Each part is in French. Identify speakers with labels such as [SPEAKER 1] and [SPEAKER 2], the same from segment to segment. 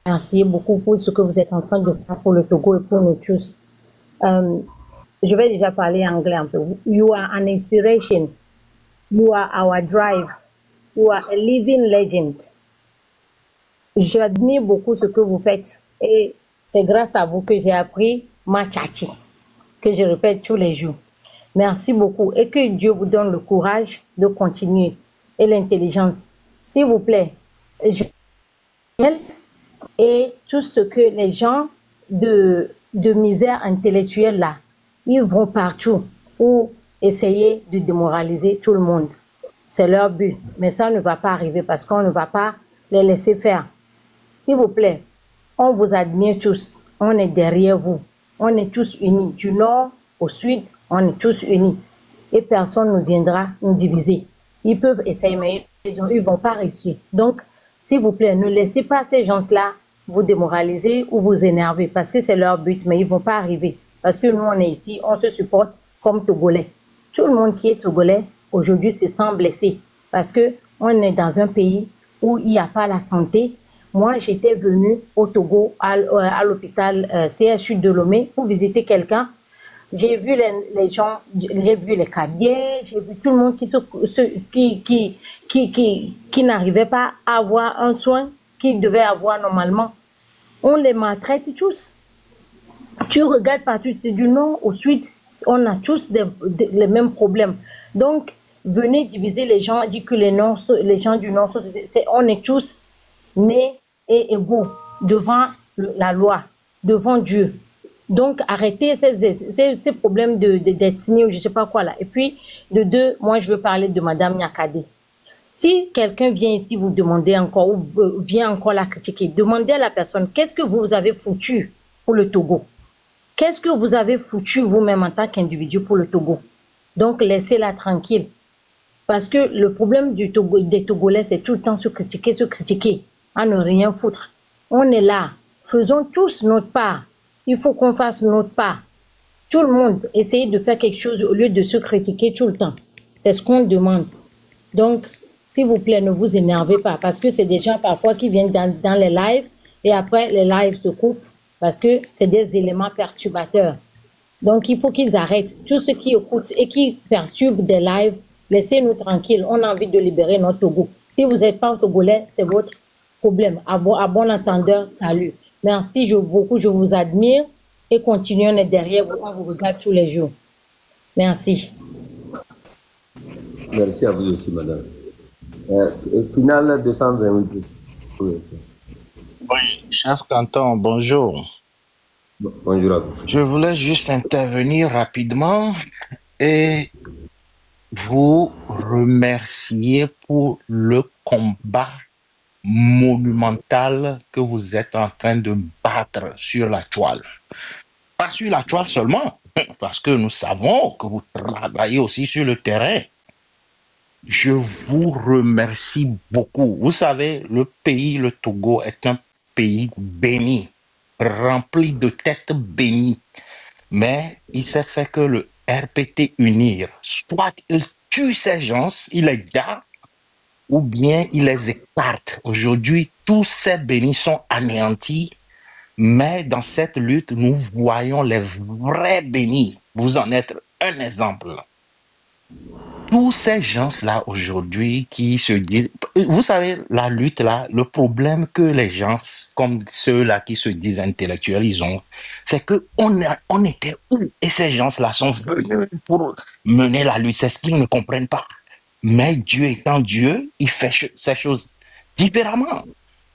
[SPEAKER 1] remercier beaucoup pour ce que vous êtes en train de faire pour le Togo et pour nous tous. Je vais déjà parler anglais un peu. You are an inspiration. You are our drive. You are a living legend. J'admire beaucoup ce que vous faites et c'est grâce à vous que j'ai appris ma tchatchi, que je répète tous les jours. Merci beaucoup et que Dieu vous donne le courage de continuer et l'intelligence. S'il vous plaît, et tout ce que les gens de misère intellectuelle là, ils vont partout pour essayer de démoraliser tout le monde. C'est leur but, mais ça ne va pas arriver parce qu'on ne va pas les laisser faire. S'il vous plaît, on vous admire tous, on est derrière vous, on est tous unis, du nord au sud, on est tous unis et personne ne viendra nous diviser. Ils peuvent essayer, mais ils ne vont pas réussir. Donc, s'il vous plaît, ne laissez pas ces gens-là vous démoraliser ou vous énerver parce que c'est leur but, mais ils ne vont pas arriver. Parce que nous, on est ici, on se supporte comme Togolais. Tout le monde qui est Togolais, aujourd'hui, se sent blessé parce qu'on est dans un pays où il n'y a pas la santé. Moi, j'étais venue au Togo, à l'hôpital CHU de Lomé pour visiter quelqu'un. J'ai vu les gens, j'ai vu les cabiers, j'ai vu tout le monde qui n'arrivait pas à avoir un soin qu'ils devaient avoir normalement. On les maltraite tous. Tu regardes partout, c'est du nord au sud, on a tous les mêmes problèmes. Donc, venez diviser les gens, dire que les gens du nord, on est tous nés et égaux devant la loi, devant Dieu. Donc, arrêtez ces problèmes d'ethnie ou je ne sais pas quoi là. Et puis, de deux, moi, je veux parler de Madame Nyakade. Si quelqu'un vient ici vous demander encore ou vient encore la critiquer, demandez à la personne, qu'est-ce que vous avez foutu pour le Togo? Qu'est-ce que vous avez foutu vous-même en tant qu'individu pour le Togo? Donc, laissez-la tranquille. Parce que le problème des Togolais, c'est tout le temps se critiquer, à ne rien foutre. On est là. Faisons tous notre part. Il faut qu'on fasse notre part. Tout le monde, essayez de faire quelque chose au lieu de se critiquer tout le temps. C'est ce qu'on demande. Donc, s'il vous plaît, ne vous énervez pas. Parce que c'est des gens parfois qui viennent dans les lives et après, les lives se coupent parce que c'est des éléments perturbateurs. Donc, il faut qu'ils arrêtent. Tous ceux qui écoutent et qui perturbent des lives, laissez-nous tranquilles. On a envie de libérer notre Togo. Si vous n'êtes pas un Togolais, c'est votre problème. À bon entendeur, salut. Merci beaucoup, je vous admire et continuez, on est derrière vous, on vous regarde tous les jours. Merci.
[SPEAKER 2] Merci à vous aussi, madame. Final 228.
[SPEAKER 3] Oui, chef Canton, bonjour.
[SPEAKER 2] Bonjour à vous.
[SPEAKER 3] Je voulais juste intervenir rapidement et vous remercier pour le combat monumental que vous êtes en train de battre sur la toile. Pas sur la toile seulement, parce que nous savons que vous travaillez aussi sur le terrain. Je vous remercie beaucoup. Vous savez, le pays, le Togo, est un pays béni, rempli de têtes bénies. Mais il s'est fait que le RPT unir, soit il tue ces gens, il les garde, ou bien il les écarte. Aujourd'hui, tous ces bénis sont anéantis, mais dans cette lutte, nous voyons les vrais bénis. Vous en êtes un exemple. Tous ces gens-là aujourd'hui qui se disent... Vous savez, la lutte là, le problème que les gens, comme ceux-là qui se disent intellectuels, ils ont, c'est qu'on était où? Et ces gens-là sont venus pour mener la lutte. C'est ce qu'ils ne comprennent pas. Mais Dieu étant Dieu, il fait ces choses différemment.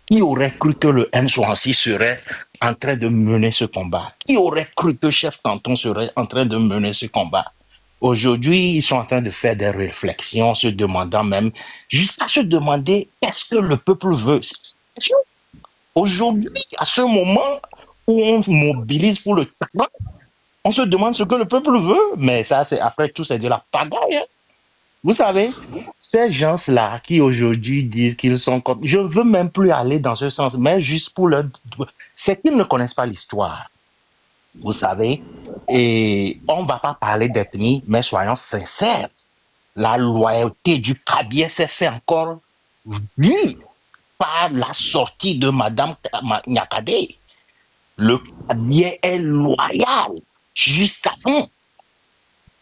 [SPEAKER 3] Qui aurait cru que le M66 serait en train de mener ce combat? Qui aurait cru que Chef Canton serait en train de mener ce combat? Aujourd'hui, ils sont en train de faire des réflexions, se demandant même, jusqu'à se demander qu'est-ce que le peuple veut. Aujourd'hui, à ce moment où on mobilise pour le tabac, on se demande ce que le peuple veut, mais ça, c'est après tout, c'est de la pagaille. Hein. Vous savez, ces gens-là qui aujourd'hui disent qu'ils sont comme... Je ne veux même plus aller dans ce sens, mais juste pour leur... C'est qu'ils ne connaissent pas l'histoire. Vous savez, et on ne va pas parler d'ethnie, mais soyons sincères. La loyauté du Kabylie s'est fait encore vue par la sortie de Madame Nyakade. Le cabinet est loyal jusqu'à fond.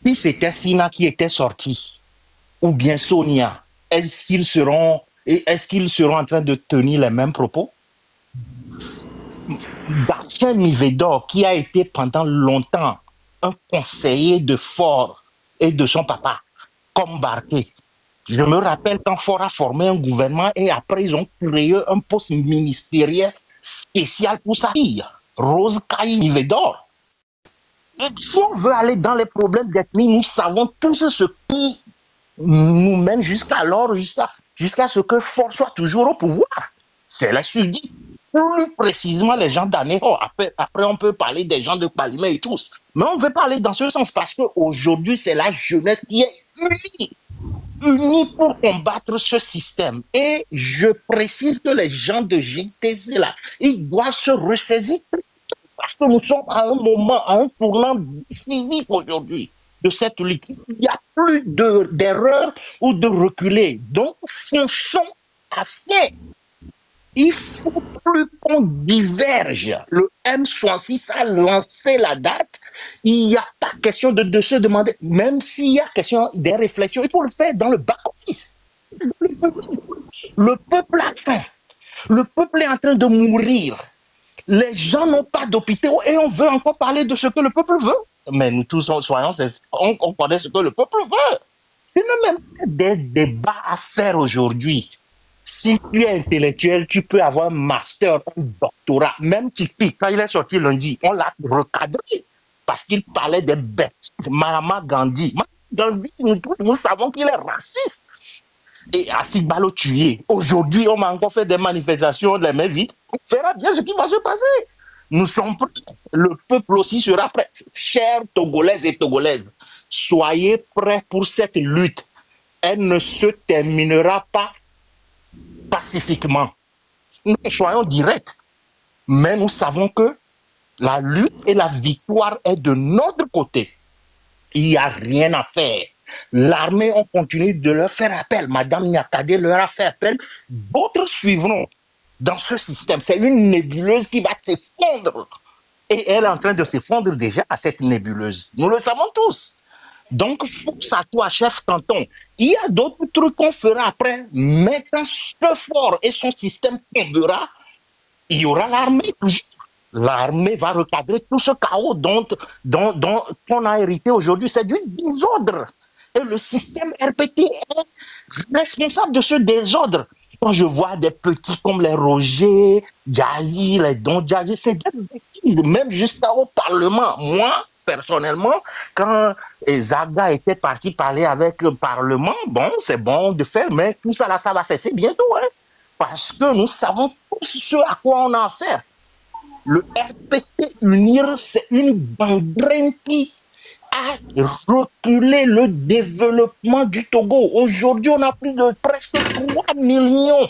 [SPEAKER 3] Si c'était Sina qui était sorti, ou bien Sonia, est-ce qu'ils seront en train de tenir les mêmes propos? Darchen Mivedor, qui a été pendant longtemps un conseiller de Ford et de son papa, comme Barké. Je me rappelle quand Ford a formé un gouvernement et après ils ont créé un poste ministériel spécial pour sa fille, Rose Kaï Mivedor. Et si on veut aller dans les problèmes d'ethnie, nous savons tous ce qui nous mène jusqu'à ce que Ford soit toujours au pouvoir. C'est les sudistes. Plus précisément, les gens d'Anéo. Après, on peut parler des gens de Palimé et tous. Mais on ne veut pas aller dans ce sens parce qu'aujourd'hui, c'est la jeunesse qui est unie pour combattre ce système. Et je précise que les gens de GTZ, là, ils doivent se ressaisir parce que nous sommes à un moment, à un tournant décisif aujourd'hui de cette lutte. Il n'y a plus d'erreur ou de reculer. Donc, fonçons à fond. Il faut plus qu'on diverge. Le M66 a lancé la date. Il n'y a pas question de se demander, même s'il y a question des réflexions, il faut le faire dans le back-office. Le peuple a faim. Le peuple est en train de mourir. Les gens n'ont pas d'hôpitaux et on veut encore parler de ce que le peuple veut. Mais nous tous, on connaît ce que le peuple veut. C'est même des débats à faire aujourd'hui. Si tu es intellectuel, tu peux avoir un master, un doctorat. Même Tipi, quand il est sorti lundi, on l'a recadré parce qu'il parlait des bêtes. Mahatma Gandhi. Gandhi, nous savons qu'il est raciste. Et Assis Balo tué. Aujourd'hui, on m'a encore fait des manifestations, les mains vides. On verra bien ce qui va se passer. Nous sommes prêts. Le peuple aussi sera prêt. Chers Togolaises et Togolaises, soyez prêts pour cette lutte. Elle ne se terminera pas pacifiquement. Nous soyons directs. Mais nous savons que la lutte et la victoire est de notre côté. Il n'y a rien à faire. L'armée, on continue de leur faire appel. Madame Nyakade leur a fait appel. D'autres suivront dans ce système. C'est une nébuleuse qui va s'effondrer. Et elle est en train de s'effondrer déjà à cette nébuleuse. Nous le savons tous. Donc, force à toi, chef canton. Il y a d'autres trucs qu'on fera après. Mais quand ce fort et son système tombera, il y aura l'armée toujours. L'armée va recadrer tout ce chaos dont on a hérité aujourd'hui. C'est du désordre. Et le système RPT est responsable de ce désordre. Quand je vois des petits comme les Roger, Jazzy, les Don Jazzy, c'est des bêtises, même jusqu'au Parlement. Moi, personnellement, quand Zaga était parti parler avec le Parlement, bon, c'est bon de faire, mais tout ça là, ça va cesser bientôt. Hein, parce que nous savons tous ce à quoi on a affaire. Le RPT Unir, c'est une gangrène qui a reculé le développement du Togo. Aujourd'hui, on a plus de presque 3 millions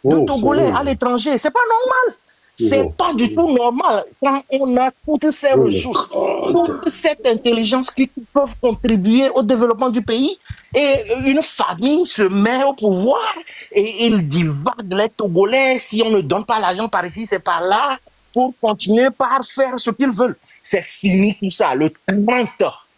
[SPEAKER 3] de Togolais à l'étranger. C'est pas normal. C'est pas du tout normal quand on a toutes ces ressources, toute cette intelligence qui peuvent contribuer au développement du pays. Et une famille se met au pouvoir et il divague les Togolais. Si on ne donne pas l'argent par ici, c'est par là, pour continuer par faire ce qu'ils veulent. C'est fini tout ça. Le 30,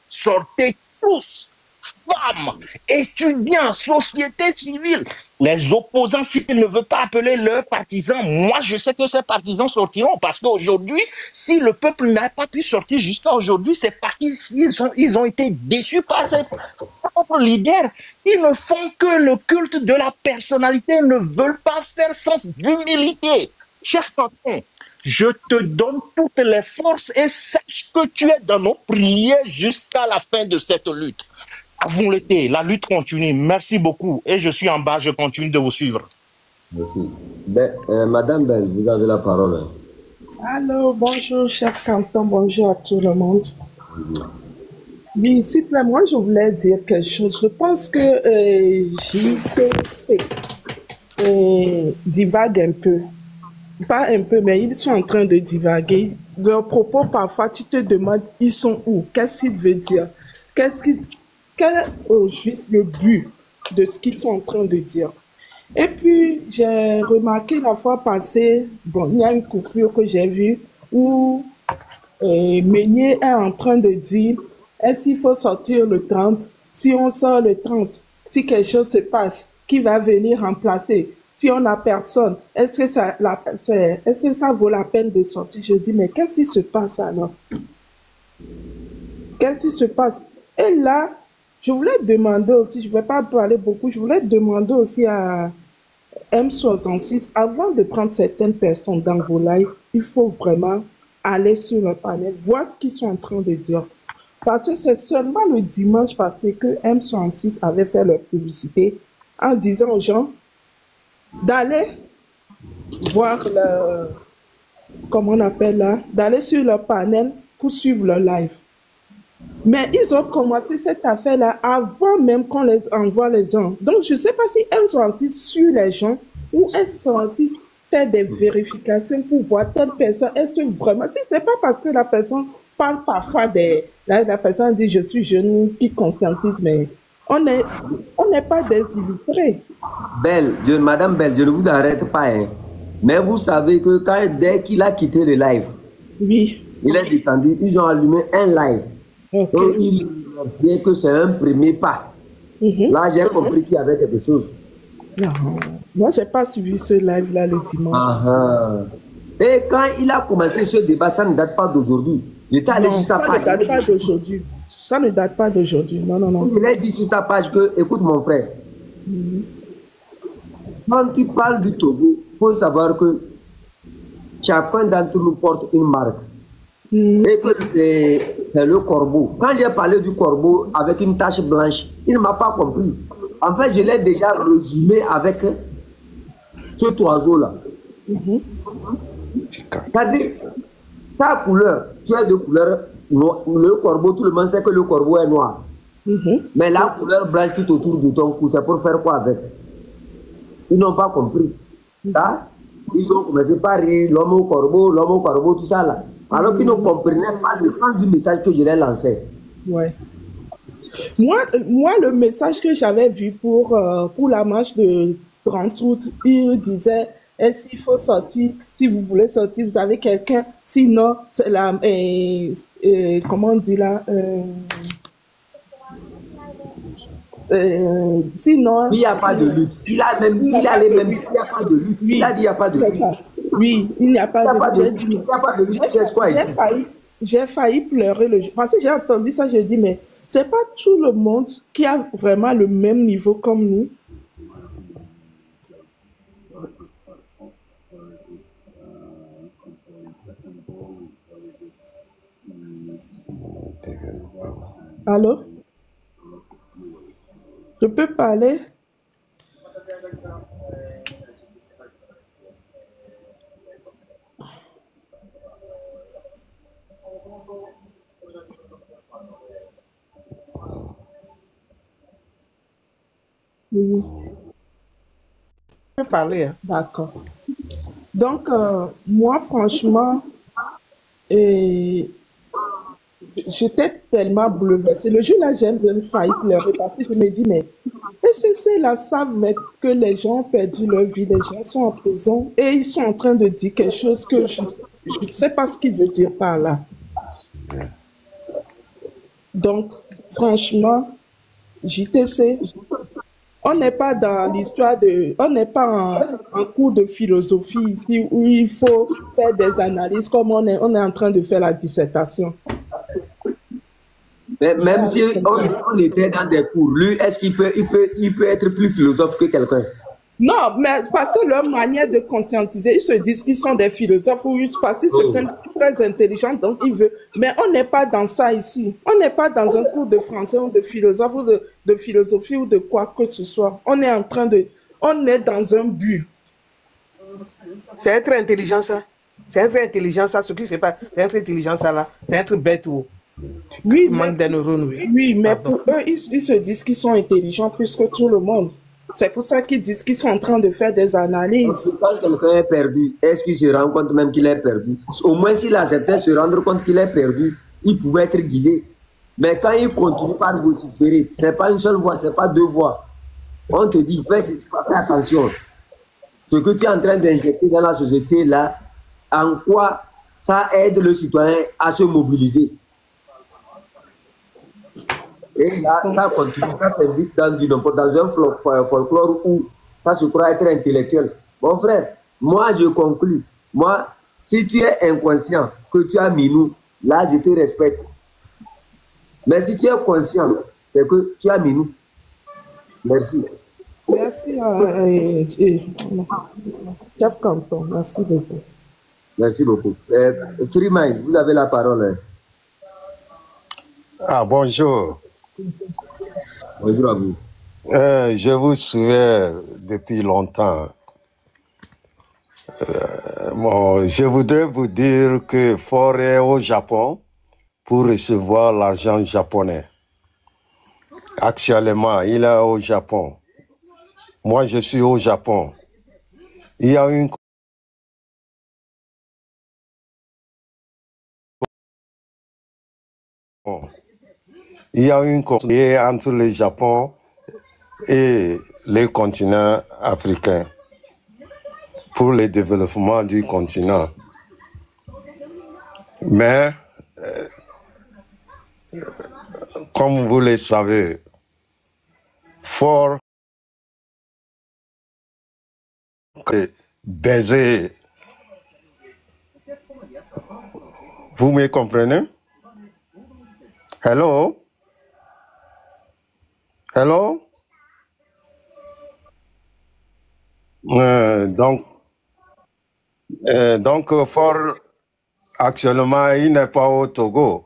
[SPEAKER 3] sortez tous, femmes, étudiants, société civile, les opposants, s'ils ne veulent pas appeler leurs partisans, moi je sais que ces partisans sortiront parce qu'aujourd'hui, si le peuple n'a pas pu sortir jusqu'à aujourd'hui, c'est parce qu'ils ont été déçus par ses propres leaders. Ils ne font que le culte de la personnalité, ils ne veulent pas faire sens d'humilité. Chef canton, je te donne toutes les forces et sache que tu es dans nos prières jusqu'à la fin de cette lutte. Avons l'été, la lutte continue. Merci beaucoup. Et je suis en bas, je continue de vous suivre.
[SPEAKER 2] Merci. Madame Belle, vous avez la parole.
[SPEAKER 4] Alors, bonjour, chef canton, bonjour à tout le monde. Oui, s'il vous plaît, moi, je voulais dire quelque chose. Je pense que JTC divague un peu. Pas un peu, mais ils sont en train de divaguer. Leurs propos, parfois, tu te demandes, ils sont où? Qu'est-ce qu'ils veulent dire? Quel est au juste le but de ce qu'ils sont en train de dire? Et puis, j'ai remarqué la fois passée, bon, il y a une coupure que j'ai vue où Meunier est en train de dire, est-ce qu'il faut sortir le 30? Si on sort le 30, si quelque chose se passe, qui va venir remplacer? Si on n'a personne, est-ce que ça vaut la peine de sortir? Je dis, mais qu'est-ce qui se passe alors? Qu'est-ce qui se passe? Et là, je voulais demander aussi, je ne vais pas parler beaucoup, je voulais demander aussi à M66, avant de prendre certaines personnes dans vos lives, il faut vraiment aller sur le panel, voir ce qu'ils sont en train de dire. Parce que c'est seulement le dimanche passé que M66 avait fait leur publicité en disant aux gens d'aller voir le, comment on appelle là, d'aller sur le panel pour suivre le live. Mais ils ont commencé cette affaire-là avant même qu'on les envoie les gens. Donc, je ne sais pas si M66 suit les gens ou M66 fait des vérifications pour voir telle personne. Est-ce que vraiment, si ce n'est pas parce que la personne parle parfois des... La personne dit « je suis jeune » qui conscientise, mais on n'est pas des illettrés.
[SPEAKER 2] Belle, Madame Belle, je ne vous arrête pas. Hein. Mais vous savez que dès qu'il a quitté le live,
[SPEAKER 4] oui,
[SPEAKER 2] il est descendu, ils ont allumé un live. Okay. Donc, il disait que c'est un premier pas. Là, j'ai compris qu'il y avait quelque chose.
[SPEAKER 4] Non, moi, je n'ai pas suivi ce live-là le dimanche.
[SPEAKER 2] Et quand il a commencé ce débat, ça ne date pas d'aujourd'hui. Il était allé sur sa page.
[SPEAKER 4] Ça ne date pas d'aujourd'hui. Ça ne date pas d'aujourd'hui. Non, non, non.
[SPEAKER 2] Il a dit sur sa page que, écoute mon frère, quand tu parles du Togo, il faut savoir que chacun d'entre nous porte une marque. Et que c'est le corbeau. Quand j'ai parlé du corbeau avec une tache blanche, il ne m'a pas compris. En fait, je l'ai déjà résumé avec cet oiseau-là. C'est-à-dire, ta couleur, tu as deux couleurs. Le corbeau, tout le monde sait que le corbeau est noir. Mais la couleur blanche tout autour de ton cou, c'est pour faire quoi avec? Ils n'ont pas compris. Ça, ils ont commencé par rire, l'homme au corbeau, tout ça là. Alors qu'ils ne comprenaient pas le sens du message que je leur lançais.
[SPEAKER 4] Ouais. Moi, le message que j'avais vu pour la marche de 30 août, il disait, est-ce qu'il faut sortir? Si vous voulez sortir, vous avez quelqu'un. Sinon, c'est la... comment on dit là? Sinon...
[SPEAKER 2] Il n'y a pas de lutte. Il a dit, il n'y a pas de lutte.
[SPEAKER 4] Oui,
[SPEAKER 2] il a dit, il n'y a pas de lutte.
[SPEAKER 4] Oui, il n'y a pas de lutte.
[SPEAKER 2] Il n'y a pas de lutte.
[SPEAKER 4] J'ai failli pleurer le jour. Parce que j'ai entendu ça, je dis, mais c'est pas tout le monde qui a vraiment le même niveau comme nous. Allô? Je peux parler? Oui.
[SPEAKER 5] Je peux parler. Hein?
[SPEAKER 4] D'accord. Donc, moi, franchement, j'étais tellement bouleversée. Le jour-là, j'ai failli pleurer parce que je me dis, mais est-ce que ceux-là savent que les gens ont perdu leur vie, les gens sont en prison et ils sont en train de dire quelque chose que je ne sais pas ce qu'ils veulent dire par là. Donc, franchement, JTC, on n'est pas dans l'histoire de... On n'est pas en cours de philosophie ici où il faut faire des analyses comme on est en train de faire la dissertation.
[SPEAKER 2] Mais même si on était dans des cours, lui, est-ce qu'il peut être plus philosophe que quelqu'un?
[SPEAKER 4] Non, mais parce que leur manière de conscientiser, ils se disent qu'ils sont des philosophes ou parce qu'ils sont très intelligents, donc ils veulent. Mais on n'est pas dans ça ici. On n'est pas dans un cours de français ou de philosophie ou de philosophie ou de quoi que ce soit. On est en train de... On est dans un but.
[SPEAKER 5] C'est être intelligent ça. C'est être intelligent ça. Ce qui se passe, c'est être intelligent ça là. C'est être bête ou...
[SPEAKER 4] Oui,
[SPEAKER 5] manque des neurones, oui.
[SPEAKER 4] Oui, mais pour eux, ils se disent qu'ils sont intelligents plus que tout le monde. C'est pour ça qu'ils disent qu'ils sont en train de faire des analyses.
[SPEAKER 2] Quand quelqu'un est perdu, est-ce qu'il se rend compte même qu'il est perdu? Au moins, s'il acceptait se rendre compte qu'il est perdu, il pouvait être guidé. Mais quand il continue par vociférer, ce n'est pas une seule voix, ce n'est pas deux voix. On te dit, fais attention. Ce que tu es en train d'injecter dans la société, là, en quoi ça aide le citoyen à se mobiliser? Et là, ça continue, ça s'invite dans un folklore où ça se croit être intellectuel. Mon frère, moi, je conclus. Moi, si tu es inconscient, que tu as mis nous, là, je te respecte. Mais si tu es conscient, c'est que tu as mis nous. Merci.
[SPEAKER 4] Merci, chef Canton. Merci beaucoup.
[SPEAKER 2] Merci beaucoup. Free Mind, vous avez la parole. Hein.
[SPEAKER 6] Ah, bonjour.
[SPEAKER 2] Bonjour à vous.
[SPEAKER 6] Je vous souviens depuis longtemps. Je voudrais vous dire que Ford est au Japon pour recevoir l'argent japonais. Actuellement, il est au Japon. Moi, je suis au Japon. Il y a une conflit entre le Japon et les continents africains pour le développement du continent. Mais, comme vous le savez, Ford baiser. Vous me comprenez? Hello? Hello? Donc, Ford, actuellement, il n'est pas au Togo.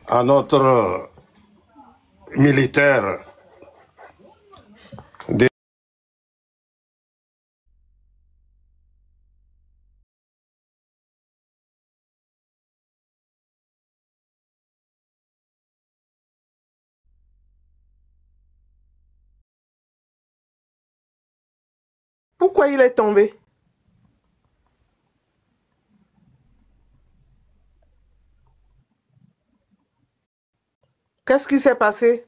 [SPEAKER 6] À notre militaire de
[SPEAKER 5] Pourquoi il est tombé? Qu'est-ce qui s'est passé?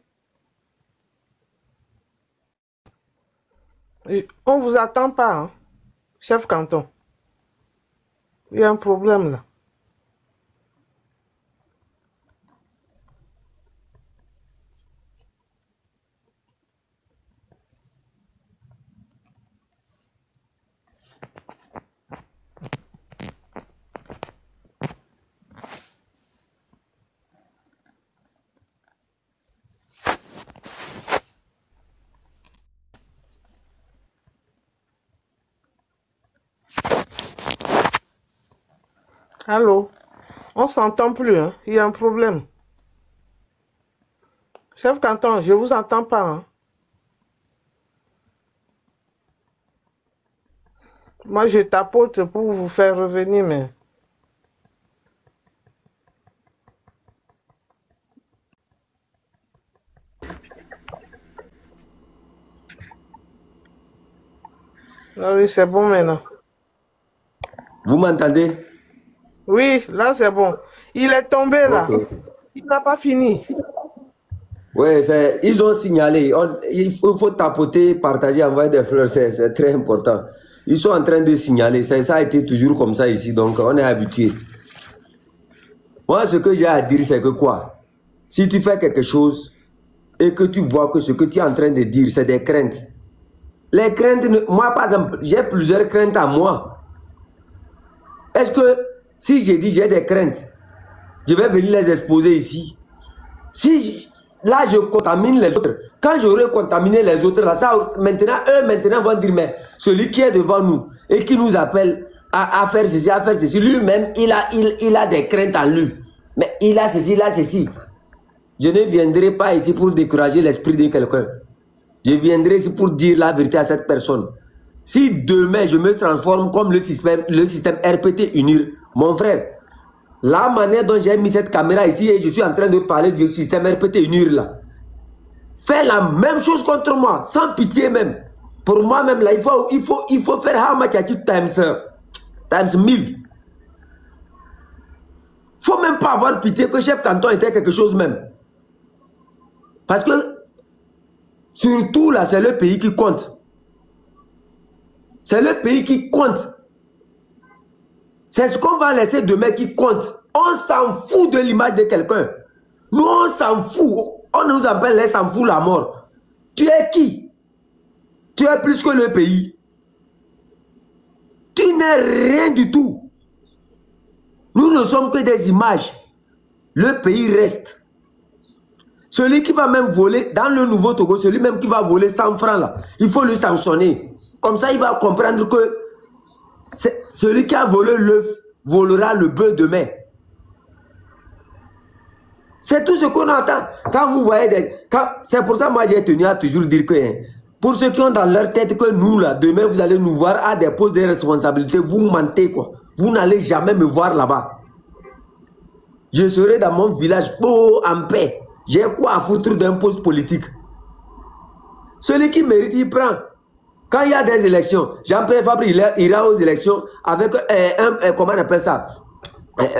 [SPEAKER 5] On ne vous attend pas, hein, chef Canton. Il y a un problème là. Allô? On ne s'entend plus, hein? Il y a un problème. Chef Canton, je ne vous entends pas, hein? Moi, je tapote pour vous faire revenir, mais... Ah oui, c'est bon maintenant.
[SPEAKER 2] Vous m'entendez?
[SPEAKER 5] Oui, là, c'est bon. Il est tombé, là.
[SPEAKER 2] Okay.
[SPEAKER 5] Il n'a pas fini.
[SPEAKER 2] Oui, ils ont signalé. Il faut tapoter, partager, envoyer des fleurs. C'est très important. Ils sont en train de signaler. Ça a été toujours comme ça ici. Donc, on est habitué. Moi, ce que j'ai à dire, c'est que quoi? Si tu fais quelque chose et que tu vois que ce que tu es en train de dire, c'est des craintes. Les craintes, moi, par exemple, j'ai plusieurs craintes à moi. Est-ce que si j'ai dit j'ai des craintes, je vais venir les exposer ici? Là, je contamine les autres. Quand j'aurai contaminé les autres, là, ça, maintenant, eux vont dire, mais celui qui est devant nous et qui nous appelle à faire ceci, lui-même, il a des craintes en lui. Mais il a ceci. Je ne viendrai pas ici pour décourager l'esprit de quelqu'un. Je viendrai ici pour dire la vérité à cette personne. Si demain, je me transforme comme le système RPT UNIR, mon frère, la manière dont j'ai mis cette caméra ici et je suis en train de parler du système RPT UNIR là, fais la même chose contre moi, sans pitié même. Pour moi-même là, il faut faire Hamachachi times 1000. Faut même pas avoir pitié que chef canton était quelque chose même. Parce que, surtout là, c'est le pays qui compte. C'est le pays qui compte. C'est ce qu'on va laisser demain qui compte. On s'en fout de l'image de quelqu'un. Nous, on s'en fout. On nous appelle les s'en fout la mort. Tu es qui? Tu es plus que le pays. Tu n'es rien du tout. Nous ne sommes que des images. Le pays reste. Celui qui va même voler, dans le nouveau Togo, celui même qui va voler 100 francs là, il faut le sanctionner. Comme ça, il va comprendre que celui qui a volé l'œuf volera le bœuf demain. C'est tout ce qu'on entend. Quand vous voyez c'est pour ça que moi j'ai tenu à toujours dire que pour ceux qui ont dans leur tête que nous là, demain vous allez nous voir à des postes de responsabilité, vous mentez quoi. Vous n'allez jamais me voir là-bas. Je serai dans mon village en paix. J'ai quoi à foutre d'un poste politique? Celui qui mérite, il prend. Quand il y a des élections, Jean-Pierre Fabre, il ira aux élections avec comment on appelle ça?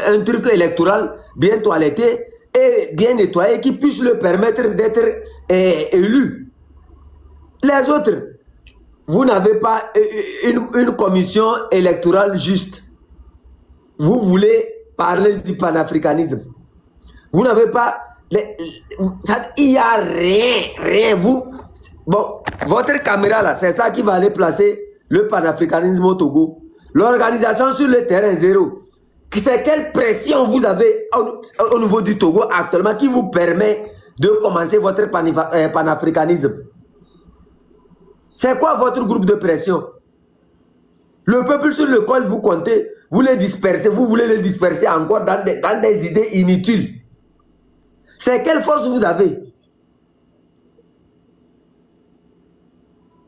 [SPEAKER 2] Un truc électoral bien toiletté et bien nettoyé qui puisse le permettre d'être élu. Les autres, vous n'avez pas une commission électorale juste. Vous voulez parler du panafricanisme. Vous n'avez pas... il n'y a rien. Bon, votre caméra là, c'est ça qui va aller placer le panafricanisme au Togo. L'organisation sur le terrain zéro. C'est quelle pression vous avez au niveau du Togo actuellement qui vous permet de commencer votre panafricanisme? C'est quoi votre groupe de pression? Le peuple sur lequel vous comptez, vous les dispersez, vous voulez les disperser encore dans des idées inutiles. C'est quelle force vous avez?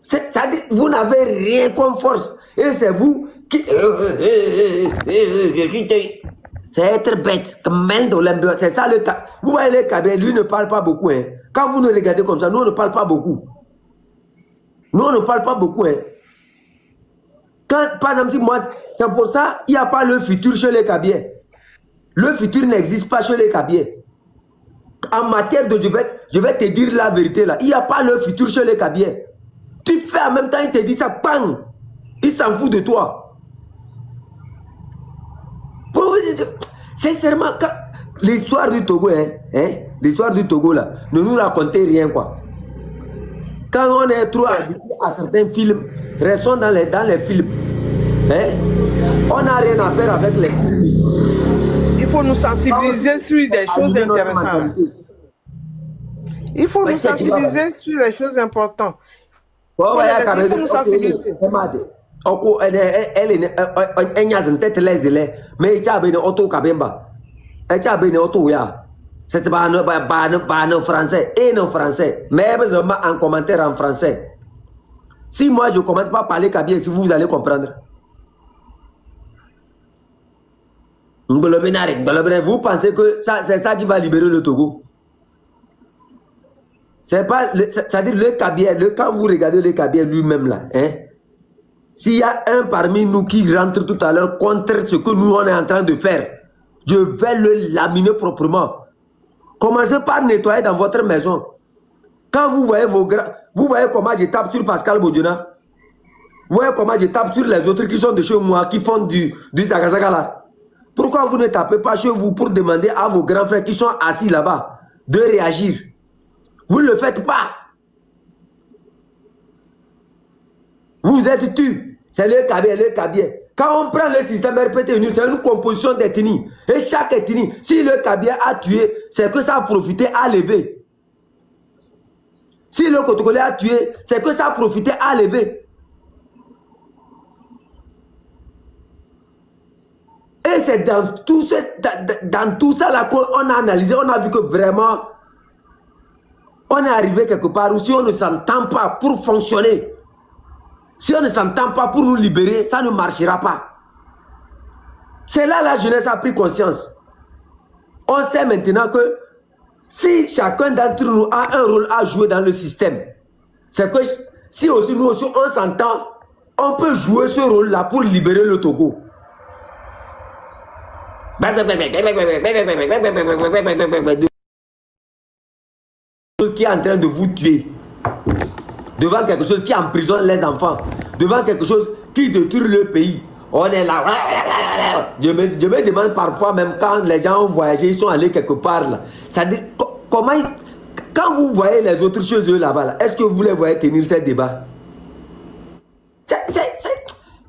[SPEAKER 2] C'est-à-dire vous n'avez rien comme force. Et c'est vous qui... C'est être bête. C'est ça le cas. Vous voyez le Kabé, lui ne parle pas beaucoup. Hein. Quand vous nous regardez comme ça, nous on ne parle pas beaucoup. Nous on ne parle pas beaucoup. Hein. Quand, par exemple, moi, c'est pour ça il n'y a pas le futur chez les Kabiens. Le futur n'existe pas chez les Kabiens. En matière de... Je vais te dire la vérité là. Il n'y a pas le futur chez les Kabiens. Tu fais en même temps, il te dit ça, bang! Il s'en fout de toi. Sincèrement, l'histoire du Togo, l'histoire du Togo là, ne nous racontez rien quoi. Quand on est trop habitué à certains films, restons dans les films. On n'a rien à faire avec les films ici.
[SPEAKER 5] Il faut nous sensibiliser sur des choses intéressantes. Il faut nous sensibiliser sur les choses importantes. Il faut nous sensibiliser.
[SPEAKER 2] C'est pas en français et en français, mais en commentaire en français. Si moi je ne commence pas à parler kabyle, si vous allez comprendre. Vous pensez que c'est ça qui va libérer le Togo? C'est pas, c'est-à-dire le Kabyle, quand vous regardez le Kabyle lui-même là, s'il y a un parmi nous qui rentre tout à l'heure contre ce que nous on est en train de faire, je vais le laminer proprement. Commencez par nettoyer dans votre maison. Quand vous voyez vos grands, vous voyez comment je tape sur Pascal Bodiona, vous voyez comment je tape sur les autres qui sont de chez moi, qui font du zagazaga là. Pourquoi vous ne tapez pas chez vous pour demander à vos grands frères qui sont assis là-bas de réagir? Vous ne le faites pas. Vous êtes tu. C'est le Kabyle. Quand on prend le système RPT, c'est une composition d'ethnie. Et chaque ethnie, si le Kabyle a tué, c'est que ça a profité à lever. Si le Kotokole a tué, c'est que ça a profité à lever. Et c'est dans tout ça là qu'on a analysé, on a vu que vraiment, on est arrivé quelque part où si on ne s'entend pas pour fonctionner, si on ne s'entend pas pour nous libérer, ça ne marchera pas. C'est là la jeunesse a pris conscience. On sait maintenant que si chacun d'entre nous a un rôle à jouer dans le système, c'est que si aussi nous aussi on s'entend, on peut jouer ce rôle-là pour libérer le Togo. qui est en train de vous tuer, devant quelque chose qui emprisonne les enfants, devant quelque chose qui détruit le pays. On est là. Je me demande parfois, même quand les gens ont voyagé, ils sont allés quelque part là. Ça dit, comment, quand vous voyez les autres choses là-bas, là, est-ce que vous les voyez tenir ces débats?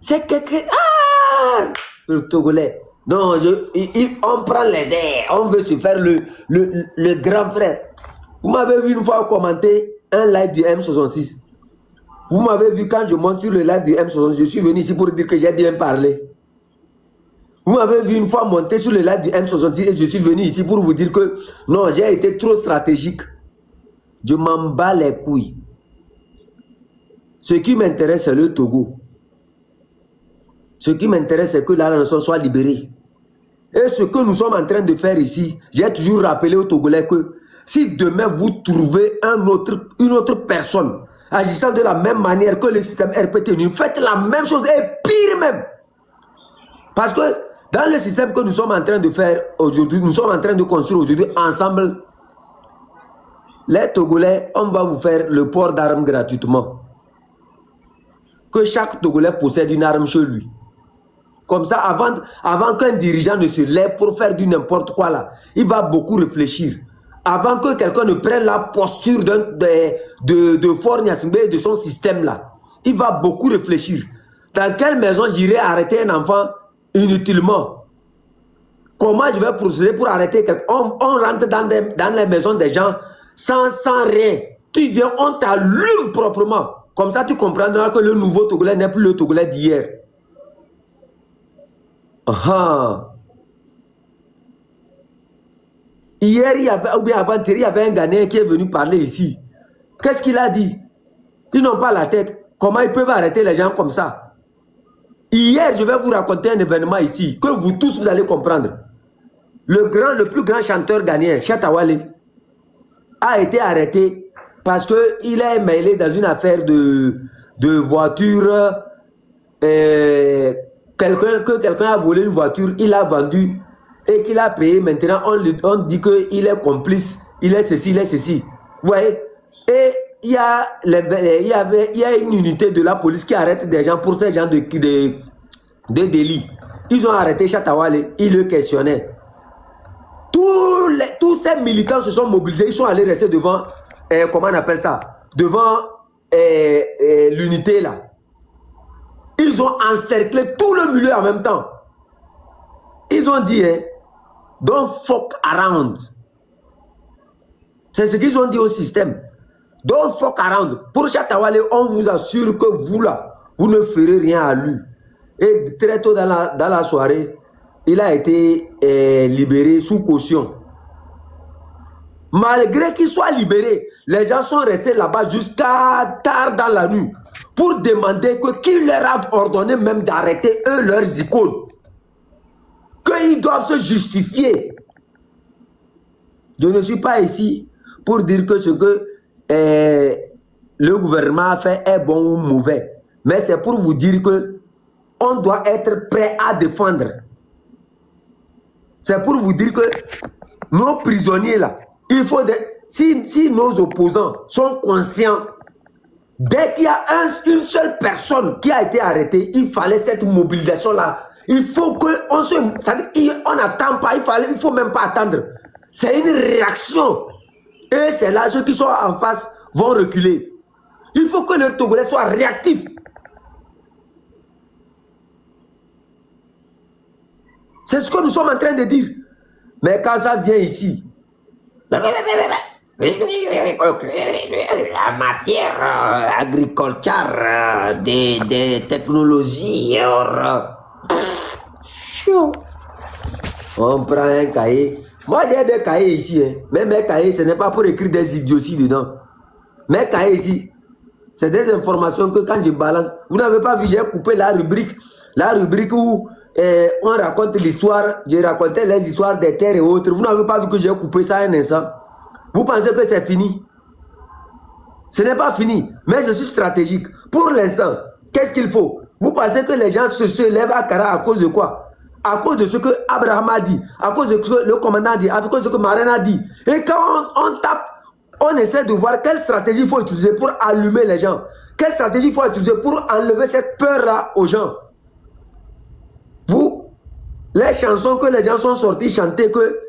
[SPEAKER 2] C'est quelque... Ah! Le Togolais. Non, on prend les airs, on veut se faire le grand frère. Vous m'avez vu une fois commenter un live du M66. Vous m'avez vu quand je monte sur le live du M66, je suis venu ici pour dire que j'ai bien parlé. Vous m'avez vu une fois monter sur le live du M66 et je suis venu ici pour vous dire que non, j'ai été trop stratégique. Je m'en bats les couilles. Ce qui m'intéresse, c'est le Togo. Ce qui m'intéresse, c'est que la nation soit libérée. Et ce que nous sommes en train de faire ici, j'ai toujours rappelé aux Togolais que si demain vous trouvez une autre personne agissant de la même manière que le système RPT, faites la même chose et pire même. Parce que dans le système que nous sommes en train de faire aujourd'hui, nous sommes en train de construire aujourd'hui ensemble, les Togolais, on va vous faire le port d'armes gratuitement. Que chaque Togolais possède une arme chez lui. Comme ça, avant qu'un dirigeant ne se lève pour faire du n'importe quoi là, il va beaucoup réfléchir. Avant que quelqu'un ne prenne la posture de Faure Gnassingbé de son système là, il va beaucoup réfléchir. Dans quelle maison j'irai arrêter un enfant inutilement? Comment je vais procéder pour arrêter quelqu'un? On rentre dans les maisons des gens sans rien. Tu viens, on t'allume proprement. Comme ça, tu comprendras que le nouveau Togolais n'est plus le Togolais d'hier. Hier, il y avait, ou bien avant-hier, il y avait un Ghanéen qui est venu parler ici. Qu'est-ce qu'il a dit? Ils n'ont pas la tête. Comment ils peuvent arrêter les gens comme ça? Hier, je vais vous raconter un événement ici, que vous tous, vous allez comprendre. Le plus grand chanteur ghanéen, Shatta Wale, a été arrêté parce qu'il est mêlé dans une affaire de voiture. Quelqu'un a volé une voiture, il l'a vendue et qu'il a payé. Maintenant, on dit qu'il est complice, il est ceci, il est ceci. Vous voyez? Et il y a une unité de la police qui arrête des gens pour ces gens de délits. Ils ont arrêté Shatta Wale, ils le questionnaient. Tous ces militants se sont mobilisés, ils sont allés rester devant, comment on appelle ça? Devant l'unité là. Ils ont encerclé tout le milieu en même temps. Ils ont dit, don't fuck around. C'est ce qu'ils ont dit au système. Don't fuck around. Pour Shatta Wale, on vous assure que vous là, vous ne ferez rien à lui. Et très tôt dans la soirée, il a été libéré sous caution. Malgré qu'il soit libéré, les gens sont restés là-bas jusqu'à tard dans la nuit pour demander qui leur a ordonné même d'arrêter eux leurs icônes. Qu'ils doivent se justifier. Je ne suis pas ici pour dire que ce que le gouvernement a fait est bon ou mauvais. Mais c'est pour vous dire que on doit être prêt à défendre. C'est pour vous dire que nos prisonniers là, il faut si nos opposants sont conscients, dès qu'il y a une seule personne qui a été arrêtée, il fallait cette mobilisation là. Il faut on n'attend pas, il faut même pas attendre. C'est une réaction. Et c'est là ceux qui sont en face vont reculer. Il faut que le Togolais soit réactif. C'est ce que nous sommes en train de dire. Mais quand ça vient ici, la matière agricole, des technologies, on prend un cahier. Moi, j'ai des cahiers ici. Mais mes cahiers, ce n'est pas pour écrire des idioties dedans. Mes cahiers ici, c'est des informations que quand je balance, vous n'avez pas vu, j'ai coupé la rubrique où on raconte l'histoire, j'ai raconté les histoires des terres et autres. Vous n'avez pas vu que j'ai coupé ça un instant? Vous pensez que c'est fini? Ce n'est pas fini, mais je suis stratégique. Pour l'instant, qu'est-ce qu'il faut? Vous pensez que les gens se lèvent à Kara à cause de quoi? à cause de ce que Abraham a dit, à cause de ce que le commandant a dit, à cause de ce que Marine a dit. Et quand on tape, on essaie de voir quelle stratégie il faut utiliser pour allumer les gens. Quelle stratégie il faut utiliser pour enlever cette peur-là aux gens. Vous, les chansons que les gens sont sortis chanter que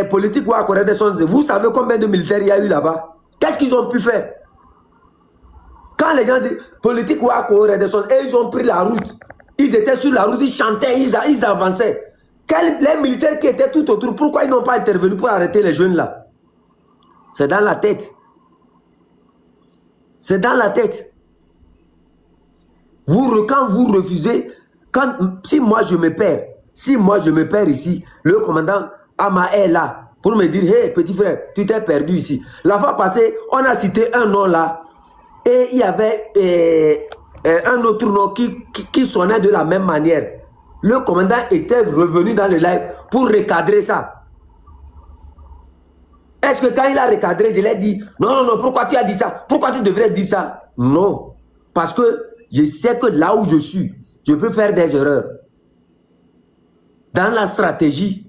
[SPEAKER 2] politique ou à Corée des Sons, vous savez combien de militaires il y a eu là-bas? Qu'est-ce qu'ils ont pu faire? Quand les gens disent politique ou à Corée des Sons, et ils ont pris la route, ils étaient sur la route, ils chantaient, ils avançaient. Les militaires qui étaient tout autour, pourquoi ils n'ont pas intervenu pour arrêter les jeunes là? C'est dans la tête. C'est dans la tête. Quand vous refusez, si moi je me perds ici, le commandant Ama est là pour me dire, hey petit frère, tu t'es perdu ici. La fois passée, on a cité un nom là et il y avait un autre nom qui sonnait de la même manière. Le commandant était revenu dans le live pour recadrer ça. Est-ce que quand il a recadré, je l'ai dit, non, pourquoi tu as dit ça? Pourquoi tu devrais dire ça? Non, parce que je sais que là où je suis, je peux faire des erreurs. Dans la stratégie,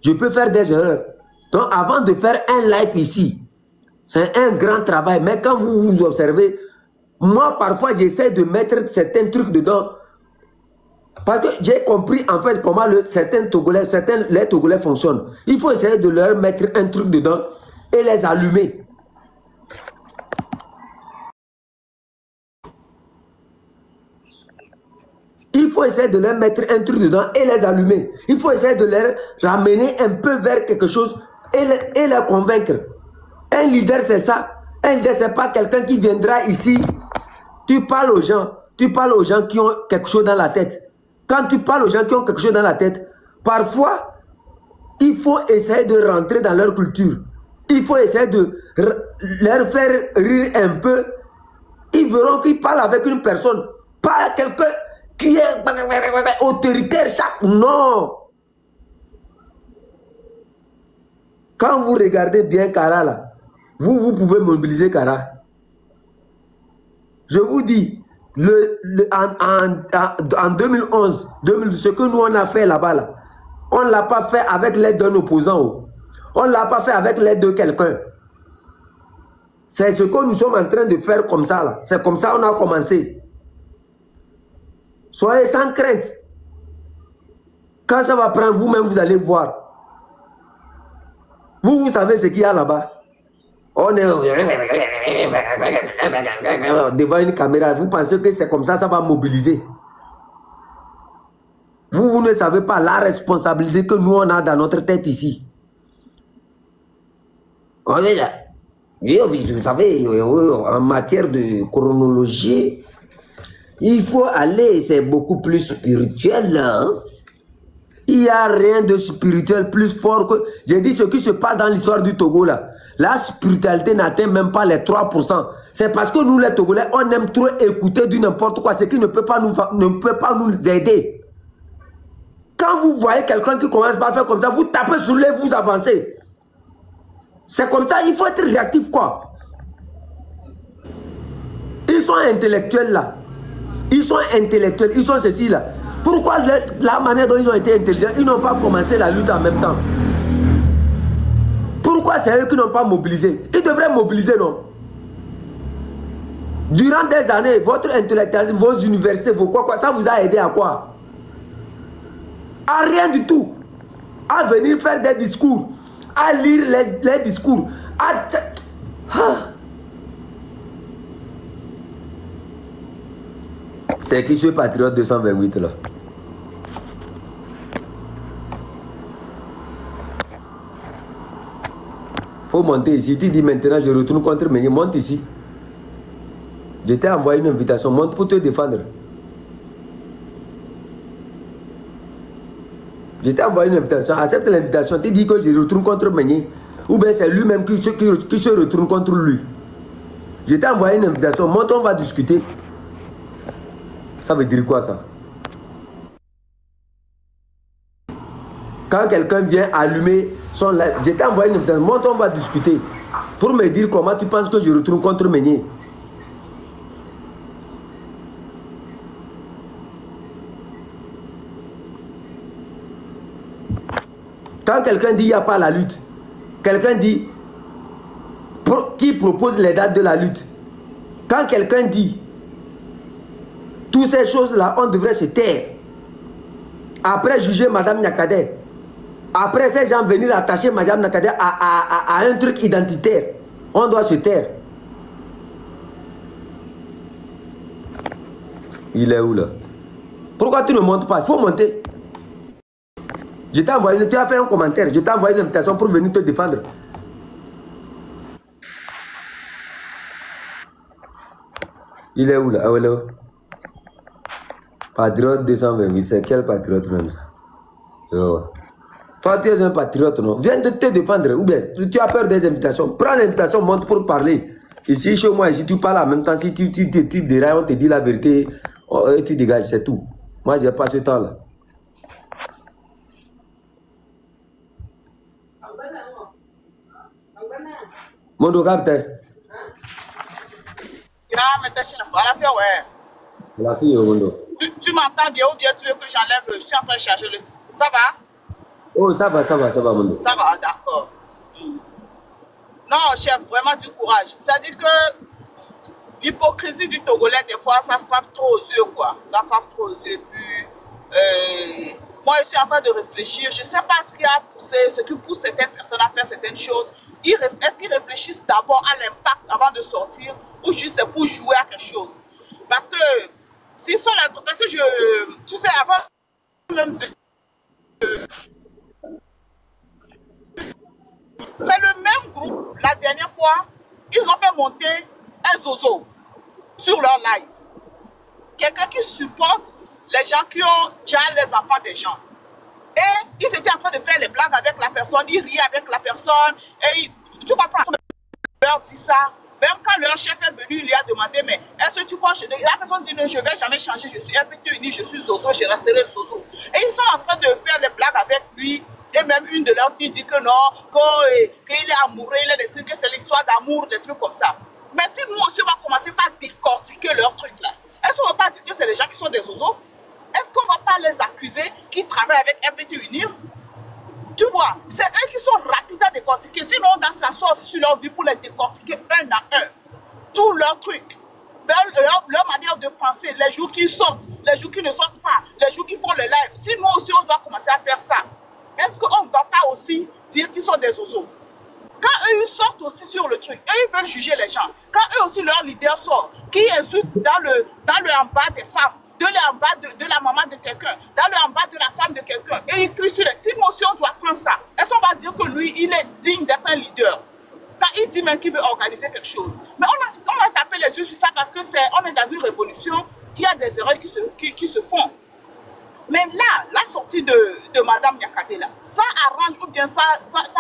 [SPEAKER 2] je peux faire des erreurs. Donc avant de faire un live ici, c'est un grand travail. Mais quand vous vous observez, moi parfois j'essaie de mettre certains trucs dedans. Parce que j'ai compris en fait comment les Togolais fonctionnent. Il faut essayer de leur mettre un truc dedans et les allumer. Il faut essayer de leur mettre un truc dedans et les allumer. Il faut essayer de les ramener un peu vers quelque chose et les convaincre. Un leader, c'est ça. Un leader, c'est pas quelqu'un qui viendra ici. Tu parles aux gens qui ont quelque chose dans la tête. Quand tu parles aux gens qui ont quelque chose dans la tête, parfois, il faut essayer de rentrer dans leur culture. Il faut essayer de leur faire rire un peu. Ils verront qu'ils parlent avec une personne, pas quelqu'un qui est autoritaire. Non. Quand vous regardez bien Kara là, vous pouvez mobiliser Kara. Je vous dis, en 2011, ce que nous on a fait là-bas, là, on ne l'a pas fait avec l'aide d'un opposant. On ne l'a pas fait avec l'aide de quelqu'un. C'est ce que nous sommes en train de faire comme ça là. C'est comme ça qu'on a commencé. Soyez sans crainte. Quand ça va prendre, vous-même, vous allez voir. Vous savez ce qu'il y a là-bas. On est devant une caméra. Vous pensez que c'est comme ça, ça va mobiliser. Vous ne savez pas la responsabilité que nous, on a dans notre tête ici. Vous savez, en matière de chronologie, il faut aller, c'est beaucoup plus spirituel. Hein? Il n'y a rien de spirituel plus fort que... J'ai dit ce qui se passe dans l'histoire du Togo là. La spiritualité n'atteint même pas les 3%. C'est parce que nous les Togolais, on aime trop écouter du n'importe quoi, ce qui ne peut pas nous aider. Quand vous voyez quelqu'un qui commence par faire comme ça, vous tapez sur les, vous avancez. C'est comme ça, il faut être réactif quoi. Ils sont intellectuels là. Ils sont intellectuels, ils sont ceci là. Pourquoi la manière dont ils ont été intelligents, ils n'ont pas commencé la lutte en même temps? Pourquoi c'est eux qui n'ont pas mobilisé? Ils devraient mobiliser, non? Durant des années, votre intellectualisme, vos universités, vos quoi, ça vous a aidé à quoi? À rien du tout. À venir faire des discours, à lire les discours, C'est qui ce patriote 228 là? Faut monter ici. Tu dis maintenant je retourne contre Meunier. Monte ici. Je t'ai envoyé une invitation. Monte pour te défendre. Je t'ai envoyé une invitation. Accepte l'invitation. Tu dis que je retourne contre Meunier. Ou bien c'est lui-même qui se retourne contre lui. Je t'ai envoyé une invitation. Monte, on va discuter. Ça veut dire quoi ça? Quand quelqu'un vient allumer son live, je t'ai envoyé une invitation. Monte, on va discuter. Pour me dire comment tu penses que je retourne contre Meunier. Quand quelqu'un dit il n'y a pas la lutte, quelqu'un dit qui propose les dates de la lutte. Quand quelqu'un dit toutes ces choses-là, on devrait se taire. Après juger Madame Nyakadé, après ces gens venir attacher Madame Nyakadé à un truc identitaire, on doit se taire. Il est où là? Pourquoi tu ne montes pas? Il faut monter. Je t'ai envoyé, tu as fait un commentaire, je t'ai envoyé une invitation pour venir te défendre. Il est où là? Ah ouais, là. Patriote 228, c'est quel patriote même ça? Yo. Toi, tu es un patriote, non? Viens de te défendre. Ou bien, tu as peur des invitations. Prends l'invitation, monte pour parler. Ici, chez moi, ici, tu parles en même temps. Si tu dérailles, on te dit la vérité, tu dégages, c'est tout. Moi, je n'ai pas ce temps-là. Mon capitaine.
[SPEAKER 5] Ah, mais t'es chef, à la fin, ouais.
[SPEAKER 2] La fille au monde.
[SPEAKER 5] Tu m'entends bien ou bien tu veux que j'enlève? Je suis en train de charger le. Ça va?
[SPEAKER 2] Oh, ça va, mon.
[SPEAKER 5] Ça va, d'accord. Non, chef, vraiment du courage. C'est-à-dire que l'hypocrisie du Togolais, des fois, ça frappe trop aux yeux, quoi. Ça frappe trop aux yeux. Puis, moi, je suis en train de réfléchir. Je ne sais pas ce qui a poussé, ce qui pousse certaines personnes à faire certaines choses. Est-ce qu'ils réfléchissent d'abord à l'impact avant de sortir ou juste pour jouer à quelque chose? Parce que, s'ils sont là, parce que tu sais, avant même de... C'est le même groupe, la dernière fois, ils ont fait monter un zozo sur leur live. Quelqu'un qui supporte les gens qui ont déjà les enfants des gens. Et ils étaient en train de faire les blagues avec la personne, ils riaient avec la personne. Et tu comprends, ils leur dit ça. Même quand leur chef est venu, il lui a demandé, mais est-ce que tu penses? La personne dit, non, je ne vais jamais changer, je suis RPT uni, je suis Zozo, je resterai Zozo. Et ils sont en train de faire des blagues avec lui. Et même une de leurs filles dit que non, qu'il est amoureux, il a des trucs, que c'est l'histoire d'amour, des trucs comme ça. Mais si nous aussi, on va commencer par décortiquer leurs trucs là, est-ce qu'on ne va pas dire que c'est les gens qui sont des Zozos? Est-ce qu'on ne va pas les accuser qui travaillent avec RPT Unir? Tu vois, c'est eux qui sont rapides à décortiquer. Sinon, on doit s'asseoir aussi sur leur vie pour les décortiquer un à un. Tous leurs trucs, leur manière de penser, les jours qui sortent, les jours qui ne sortent pas, les jours qui font le live. Si nous aussi, on doit commencer à faire ça, est-ce qu'on ne va pas aussi dire qu'ils sont des zozos? Quand eux, ils sortent aussi sur le truc, eux, ils veulent juger les gens. Quand eux aussi, leur leader sort, qui insulte dans le en bas des femmes, en bas de la maman de quelqu'un, en bas de la femme de quelqu'un, et il crie sur les... Si nous aussi, on doit prendre ça, est-ce qu'on va dire que lui, il est digne d'être un leader? Quand il dit même qu'il veut organiser quelque chose. Mais on a tapé les yeux sur ça parce que on est dans une révolution, il y a des erreurs qui se font. Mais là, la sortie de Madame Nyakadé, là, ça arrange ou bien ça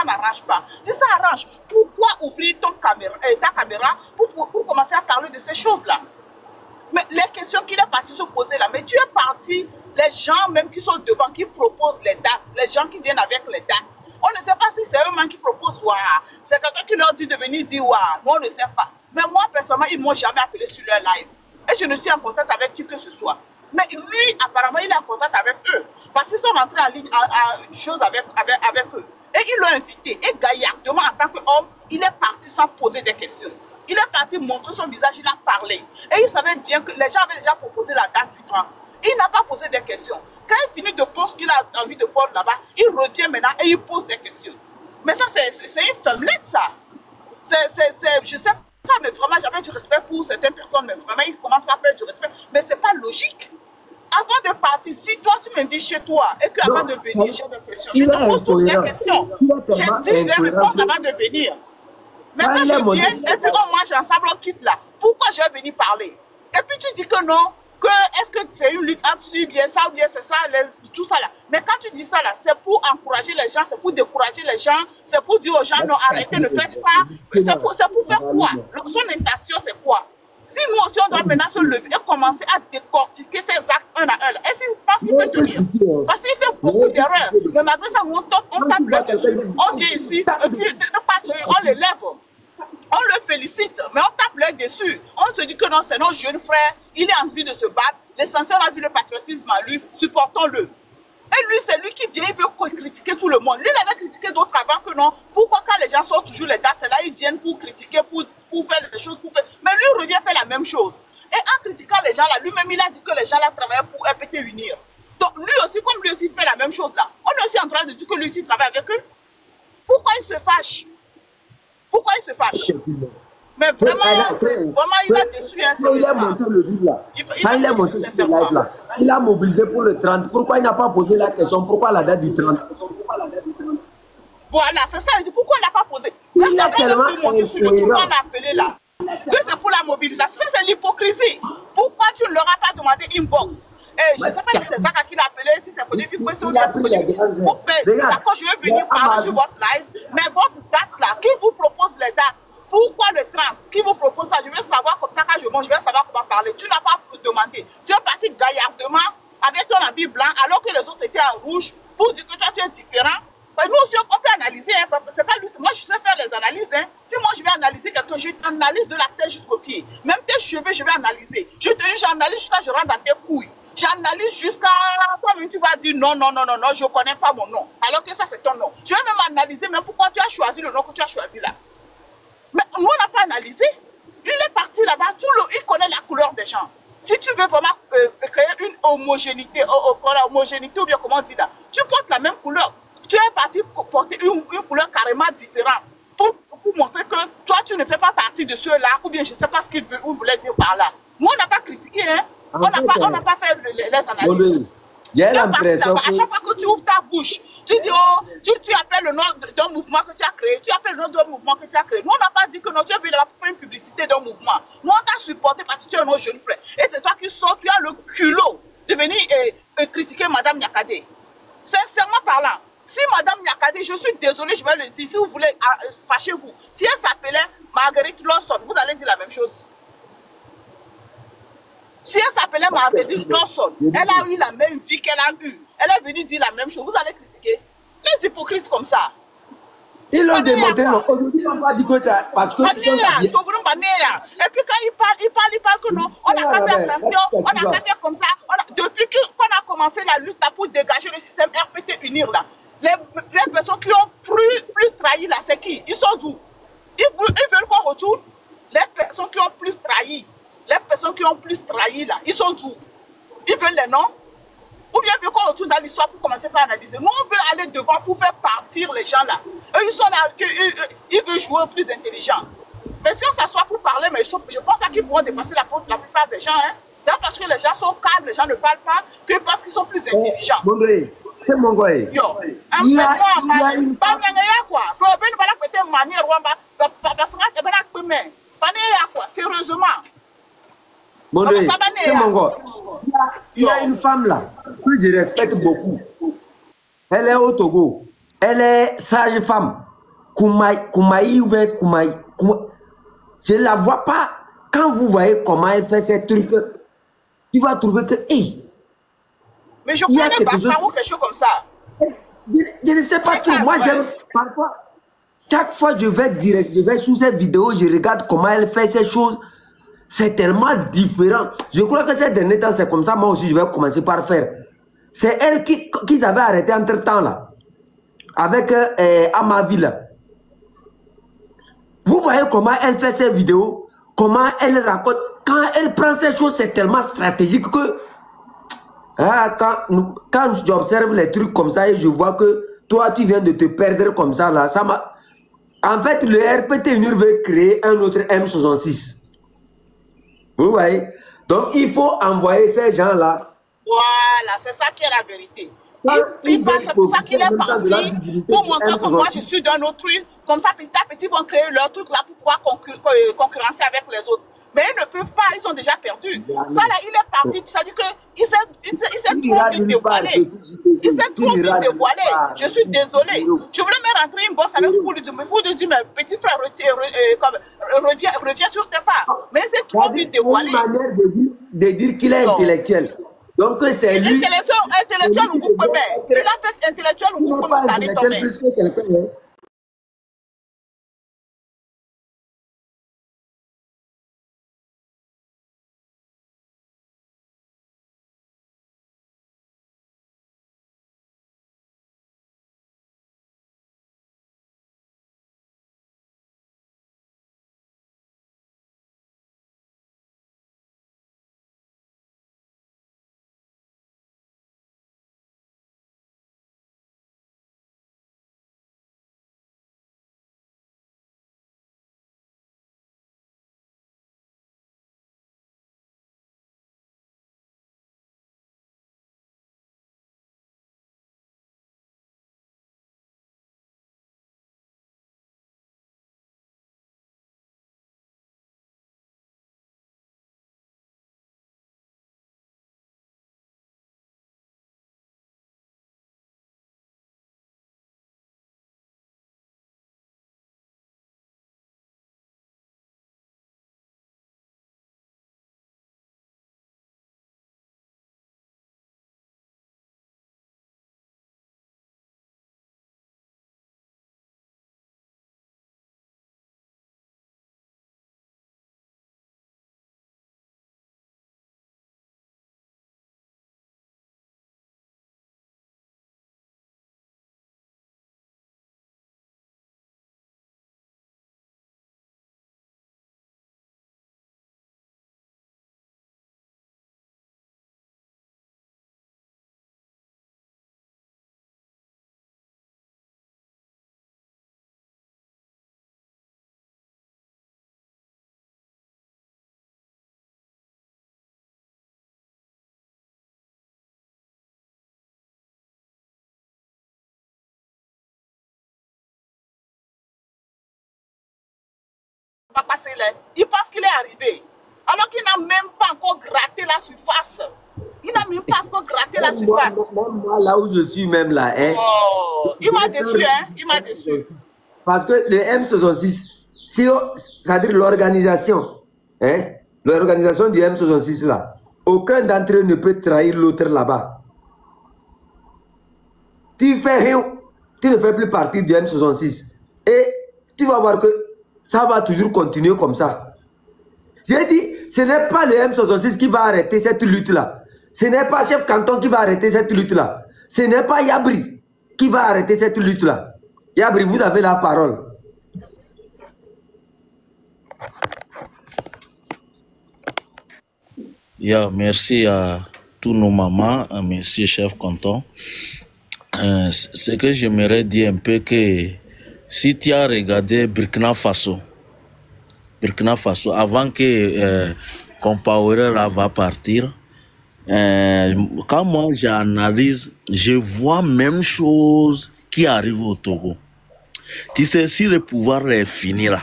[SPEAKER 5] n'arrange pas. Si ça arrange, pourquoi ouvrir ta caméra pour commencer à parler de ces choses-là? Mais les questions qu'il est parti se poser là, mais tu es parti, les gens même qui sont devant, qui proposent les dates, les gens qui viennent avec les dates. On ne sait pas si c'est eux-mêmes qui proposent, c'est quelqu'un qui leur dit de venir dire, nous on ne sait pas. Mais moi, personnellement, ils ne m'ont jamais appelé sur leur live. Et je ne suis en contact avec qui que ce soit. Mais lui, apparemment, il est en contact avec eux. Parce qu'ils sont rentrés en ligne, en chose avec eux. Et ils l'ont invité. Et gaillardement, en tant qu'homme, il est parti sans poser des questions. Il est parti montrer son visage, il a parlé. Et il savait bien que les gens avaient déjà proposé la date du 30. Il n'a pas posé des questions. Quand il finit de poser ce qu'il a envie de prendre là-bas, il revient maintenant et il pose des questions. Mais ça, c'est une femmelette, ça. Je sais pas, mais vraiment, j'avais du respect pour certaines personnes, mais vraiment, ils commencent par perdre du respect. Mais c'est pas logique. Avant de partir, si toi, tu m'invites chez toi et qu'avant de venir, j'ai des questions, je te pose toutes les questions. J'exige les réponses avant de venir. Maintenant, je viens et puis on mange ensemble, on quitte là. Pourquoi je vais venir parler? Et puis tu dis que non, que est-ce que c'est une lutte entre bien ça ou bien c'est ça, tout ça là. Mais quand tu dis ça là, c'est pour encourager les gens, c'est pour décourager les gens, c'est pour dire aux gens non, arrêtez, ne faites pas. C'est pour faire quoi? Son intention, c'est quoi? Si nous aussi, on doit maintenant se lever et commencer à décortiquer ces actes un à un, est-ce qu'il pense qu'il peut tenir? Parce qu'il fait beaucoup d'erreurs. Mais malgré ça, on tape le dessus, on vient ici, et puis on les lève. On le félicite, mais on tape l'œil dessus. On se dit que non, c'est notre jeune frère, il est en envie de se battre. L'essentiel, on a vu le patriotisme à lui, supportons-le. Et Et lui, c'est lui qui vient, il veut critiquer tout le monde. Lui, il avait critiqué d'autres avant que non. Pourquoi quand les gens sortent toujours les dates, c'est là ils viennent pour critiquer, pour faire des choses, pour faire. Mais lui, il revient faire la même chose. Et en critiquant les gens là, lui-même, il a dit que les gens là travaillaient pour RPT Unir. Donc lui aussi, comme lui aussi fait la même chose là, on est aussi en train de dire que lui aussi travaille avec eux. Pourquoi il se fâche? Pourquoi il se fâche? Mais vraiment, il a déçu. Hein,
[SPEAKER 2] il a monté le livre là. Quand il a monté ce live là, il a mobilisé pour le 30. Pourquoi il n'a pas posé la question? Pourquoi la date du 30?
[SPEAKER 5] Voilà, c'est ça. Il dit pourquoi il n'a pas posé?
[SPEAKER 2] Il a tellement
[SPEAKER 5] pourquoi on l'a appelé là? Que c'est pour la mobilisation. C'est l'hypocrisie. Pourquoi tu ne leur as pas demandé inbox? Je ne sais pas si c'est ça qu'il a appelé, si c'est connu, puis c'est d'accord, je vais venir parler sur votre live, mais votre date là, qui vous propose les dates? Pourquoi le 30? Qui vous propose ça? Je veux savoir comme ça quand je mange, je vais savoir comment parler. Tu n'as pas demandé. Tu es parti gaillardement avec ton habit blanc alors que les autres étaient en rouge pour dire que toi tu es différent. Nous aussi, on peut analyser. Hein, c'est pas lui. Moi, je sais faire les analyses. Hein. Si moi, je vais analyser quelqu'un, je analyse de la tête jusqu'au pied. Même tes cheveux, je vais analyser. Je te dis, j'analyse jusqu'à je rentre dans tes couilles. J'analyse jusqu'à toi-même, tu vas dire non, non, non, non, non, je ne connais pas mon nom. Alors que ça, c'est ton nom. Je vais même analyser même pourquoi tu as choisi le nom que tu as choisi là. Mais nous, on n'a pas analysé. Il est parti là-bas, il connaît la couleur des gens. Si tu veux vraiment créer une homogénéité, ou bien comment on dit là, tu portes la même couleur. Tu es parti porter une couleur carrément différente pour montrer que toi, tu ne fais pas partie de ceux-là, ou bien je ne sais pas ce qu'il voulait dire par là. Nous, on n'a pas critiqué, hein. On n'a pas fait les analyses.
[SPEAKER 2] J'ai l'impression
[SPEAKER 5] à chaque fois que tu ouvres ta bouche, tu dis, oh, tu appelles le nom d'un mouvement que tu as créé, tu appelles le nom d'un mouvement que tu as créé. Nous, on n'a pas dit que non, tu es venu là pour faire une publicité d'un mouvement. Nous, on t'a supporté parce que tu es un jeune frère. Et c'est toi qui sors, tu as le culot de venir critiquer Madame Nyakade. Sincèrement parlant, si Madame Nyakade, je suis désolée, je vais le dire, si vous voulez, fâchez-vous. Si elle s'appelait Marguerite Lawson, vous allez dire la même chose. Si elle s'appelait Marguerite Lawson, elle a eu la même vie qu'elle a eue. Elle est venue dire la même chose. Vous allez critiquer les hypocrites comme ça.
[SPEAKER 2] Ils l'ont démontré. Aujourd'hui, on va dire que c'est parce que ils sont habillés.
[SPEAKER 5] Et puis quand il parle que non, on n'a qu'à faire pression, on n'a qu'à faire comme ça. Depuis qu'on a commencé la lutte là, pour dégager le système RPT Unir là, les personnes qui ont plus trahi là, c'est qui? Ils sont d'où? Ils veulent qu'on retourne. Les personnes qui ont plus trahi. Les personnes qui ont plus trahi là, ils sont d'où? Ils veulent les noms? Ou bien ils veulent qu'on retourne dans l'histoire pour commencer par analyser. Nous, on veut aller devant pour faire partir les gens là. Eux, ils sont là, ils veulent jouer plus intelligent. Mais si on s'assoit pour parler, mais je pense pas qu'ils pourront dépasser la plupart des gens. Hein. C'est parce que les gens sont calmes, les gens ne parlent pas, que parce qu'ils sont plus intelligents.
[SPEAKER 2] C'est mon gars.
[SPEAKER 5] Yo,
[SPEAKER 2] Il y a une
[SPEAKER 5] sérieusement.
[SPEAKER 2] C'est mon gars. Il y a une femme là que je respecte beaucoup. Elle est au Togo. Elle est sage-femme. Koumaï ou bien Koumaï. Je ne la vois pas. Quand vous voyez comment elle fait ces trucs, tu vas trouver que, hey,
[SPEAKER 5] mais je connais Basta ou quelque chose comme ça.
[SPEAKER 2] Je ne sais pas trop. Moi, j'aime parfois. Chaque fois je vais direct, je vais sous cette vidéo, je regarde comment elle fait ces choses. C'est tellement différent. Je crois que ces derniers temps, c'est comme ça. Moi aussi, je vais commencer par faire. C'est elle qu'ils avaient arrêté entre-temps là. Avec Amaville. Vous voyez comment elle fait ses vidéos, comment elle raconte. Quand elle prend ces choses, c'est tellement stratégique que quand j'observe les trucs comme ça et je vois que toi, tu viens de te perdre comme ça, là, ça m'a... En fait, le RPT Unir veut créer un autre M66. Vous voyez? Donc, il faut envoyer ces gens-là.
[SPEAKER 5] Voilà, c'est ça qui est la vérité. Il pense, c'est pour ça qu'il est parti, pour montrer que moi je suis d'un autre truc. Comme ça, petit à petit, ils vont créer leur truc là pour pouvoir concurrencer avec les autres. Mais ils ne peuvent pas, ils sont déjà perdus. Ça là, il est parti, ça dit qu'il s'est trop vite dévoilé. Il s'est trop vite dévoilé. Je suis désolé. Je voulais me rentrer une bosse avec vous pour lui dire, mais petit frère, reviens sur tes pas. Mais il s'est trop vite dévoilé.
[SPEAKER 2] C'est une manière de dire qu'il est intellectuel. Donc c'est lui.
[SPEAKER 5] Intellectuel, il a fait intellectuel, on peut pas passer là. Il pense qu'il est arrivé. Alors qu'il n'a même pas encore gratté la surface. Il n'a même pas encore gratté la surface.
[SPEAKER 2] Même moi, là où je suis même là, hein,
[SPEAKER 5] Oh, il m'a déçu, hein. Il m'a déçu.
[SPEAKER 2] parce que le M66, c'est-à-dire l'organisation, hein, l'organisation du M66 là, aucun d'entre eux ne peut trahir l'autre là-bas. Tu fais rien, tu ne fais plus partie du M66. Et tu vas voir que ça va toujours continuer comme ça. J'ai dit, ce n'est pas le M66 qui va arrêter cette lutte-là. Ce n'est pas chef canton qui va arrêter cette lutte-là. Ce n'est pas Yabri qui va arrêter cette lutte-là. Yabri, vous avez la parole.
[SPEAKER 7] Merci à tous nos mamans, merci chef canton. Ce que j'aimerais dire un peu que si tu as regardé Burkina Faso, avant que Compaoré va partir, quand moi j'analyse, je vois même chose qui arrive au Togo. Tu sais, si le pouvoir est fini là,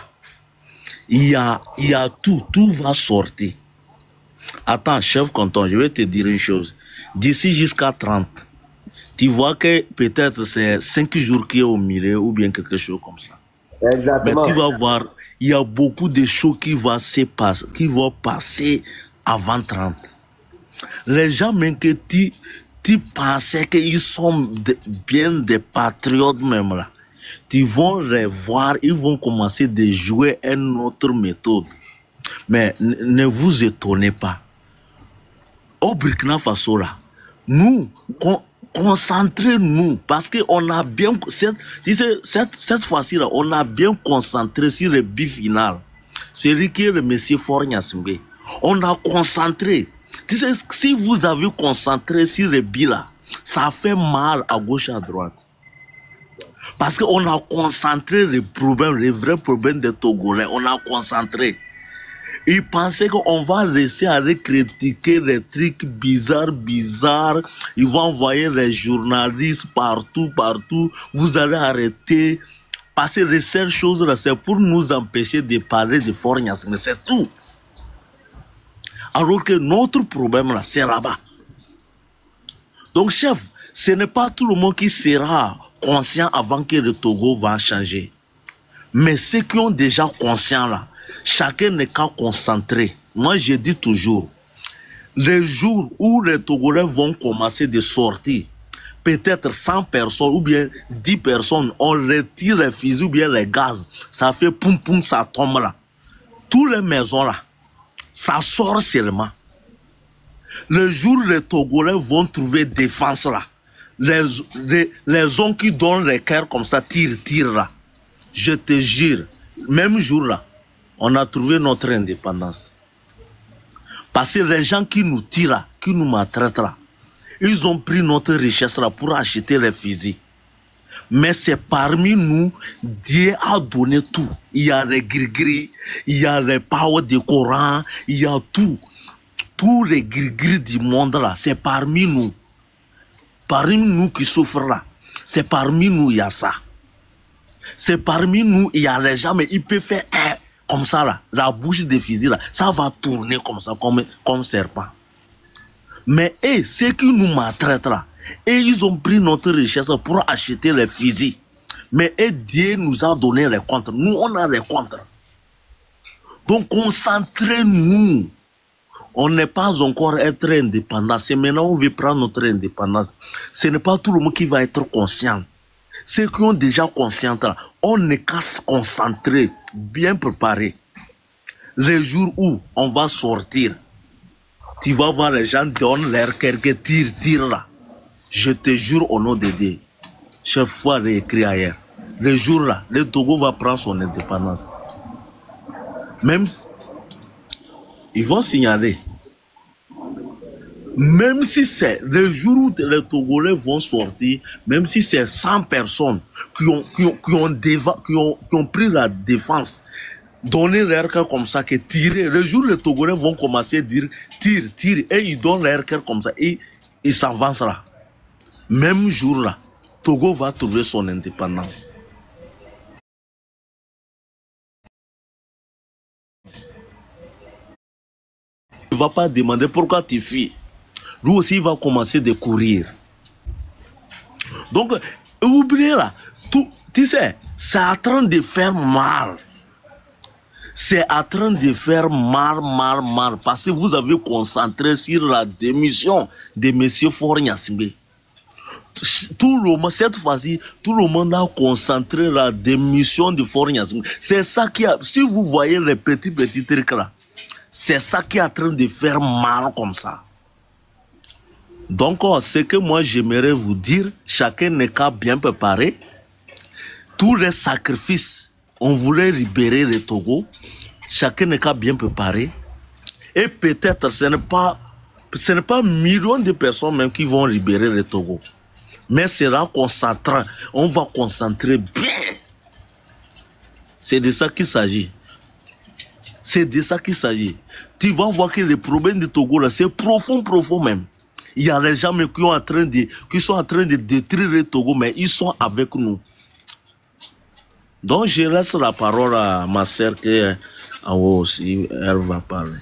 [SPEAKER 7] il y a tout va sortir. Attends, chef canton, je vais te dire une chose. D'ici jusqu'à 30, tu vois que peut-être c'est 5 jours qui est au milieu ou bien quelque chose comme ça.
[SPEAKER 2] Exactement.
[SPEAKER 7] Mais tu vas voir, il y a beaucoup de choses qui vont passer avant 30. Les gens, même que tu pensais qu'ils sont bien des patriotes même là, tu vont les voir, ils vont commencer de jouer une autre méthode. Mais ne vous étonnez pas. Au Burkina Faso là, nous, concentrez-nous, parce qu'on a bien, cette fois-ci là, on a bien concentré sur le but final. Celui qui est le monsieur Fornyasmbe. On a concentré. Tu sais, si vous avez concentré sur le but là, ça fait mal à gauche et à droite. Parce qu'on a concentré les problèmes, les vrais problèmes des Togolais, on a concentré. Ils pensaient qu'on va laisser aller critiquer les trucs bizarres. Ils vont envoyer les journalistes partout. Vous allez arrêter. Parce que les seules choses là, c'est pour nous empêcher de parler de Fornyas. Mais c'est tout. Alors que notre problème là, c'est là-bas. Donc, chef, ce n'est pas tout le monde qui sera conscient avant que le Togo va changer. Mais ceux qui ont déjà conscience là, chacun n'est qu'à concentrer. Moi, je dis toujours, les jours où les Togolais vont commencer de sortir, peut-être 100 personnes ou bien 10 personnes, on retire les fusils ou bien les gaz, ça fait poum poum, ça tombe là. Toutes les maisons là, ça sort seulement. Le jour où les Togolais vont trouver défense là, les hommes qui donnent les cœurs comme ça, tirent là. Je te jure, même jour là, on a trouvé notre indépendance. Parce que les gens qui nous tirent là, qui nous maltraitent là, ils ont pris notre richesse là pour acheter les fusils. Mais c'est parmi nous, Dieu a donné tout. Il y a les gris-gris, il y a les powers du Coran, il y a tout. Tous les gris-gris du monde là, c'est parmi nous. Parmi nous qui souffrent là, c'est parmi nous il y a ça. C'est parmi nous il y a les gens, mais ils peuvent faire comme ça là, la bouche des fusils là, ça va tourner comme ça, comme serpent. Mais ceux qui nous maltraitent là, ils ont pris notre richesse pour acheter les fusils. Mais Dieu nous a donné les contre. Nous, on a les contre. Donc, concentrez-nous. On n'est pas encore être indépendant. C'est maintenant on veut prendre notre indépendance. Ce n'est pas tout le monde qui va être conscient. Ceux qui ont déjà conscience là, on n'est qu'à se concentrer, bien préparé. Les jours où on va sortir, tu vas voir les gens donnent l'air quelques tirs là. Je te jure au nom de Dieu, chaque fois réécrit ailleurs. Le jour là, le Togo va prendre son indépendance. Même, ils vont signaler. Même si c'est le jour où les Togolais vont sortir, même si c'est 100 personnes qui ont pris la défense, donner leur cœur comme ça, que tirer. Le jour où les Togolais vont commencer à dire tire, et ils donnent leur cœur comme ça, et ils s'avancent là. Même jour là, Togo va trouver son indépendance. ne va pas demander pourquoi tu fuis. Lui aussi, il va commencer de courir. Donc, oubliez là, tout, tu sais, c'est en train de faire mal. C'est en train de faire mal, parce que vous avez concentré sur la démission de M. Faure Gnassingbé. Tout le monde, cette fois-ci, tout le monde a concentré la démission de Faure Gnassingbé. C'est ça qui a, si vous voyez les petits trucs là, c'est ça qui est en train de faire mal comme ça. Donc, ce que moi j'aimerais vous dire, chacun n'est qu'à bien préparer. Tous les sacrifices, on voulait libérer le Togo, chacun n'est qu'à bien préparer. Et peut-être ce n'est pas millions de personnes même qui vont libérer le Togo. Mais c'est là concentrant, on va concentrer bien. C'est de ça qu'il s'agit. C'est de ça qu'il s'agit. Tu vas voir que le problème du Togo là, c'est profond même. Il y a les gens qui sont en train de détruire le Togo, mais ils sont avec nous. Donc je laisse la parole à ma sœur qui est en haut aussi, elle va parler.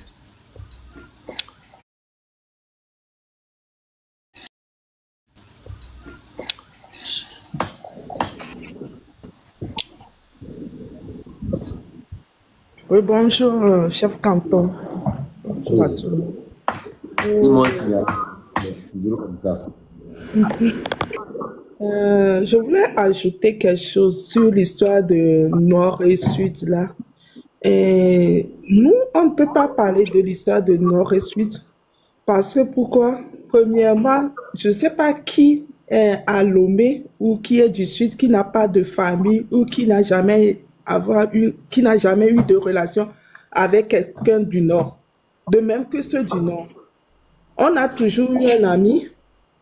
[SPEAKER 4] Oui, bonjour, chef canton. Bonjour à tout le monde.
[SPEAKER 2] Dis-moi si comme ça.
[SPEAKER 4] Je voulais ajouter quelque chose sur l'histoire de Nord et Sud là. Et nous, on ne peut pas parler de l'histoire de Nord et Sud parce que pourquoi? Premièrement, je ne sais pas qui est à Lomé ou qui est du Sud, qui n'a pas de famille ou qui n'a jamais eu de relation avec quelqu'un du Nord. De même que ceux du Nord. On a toujours eu un ami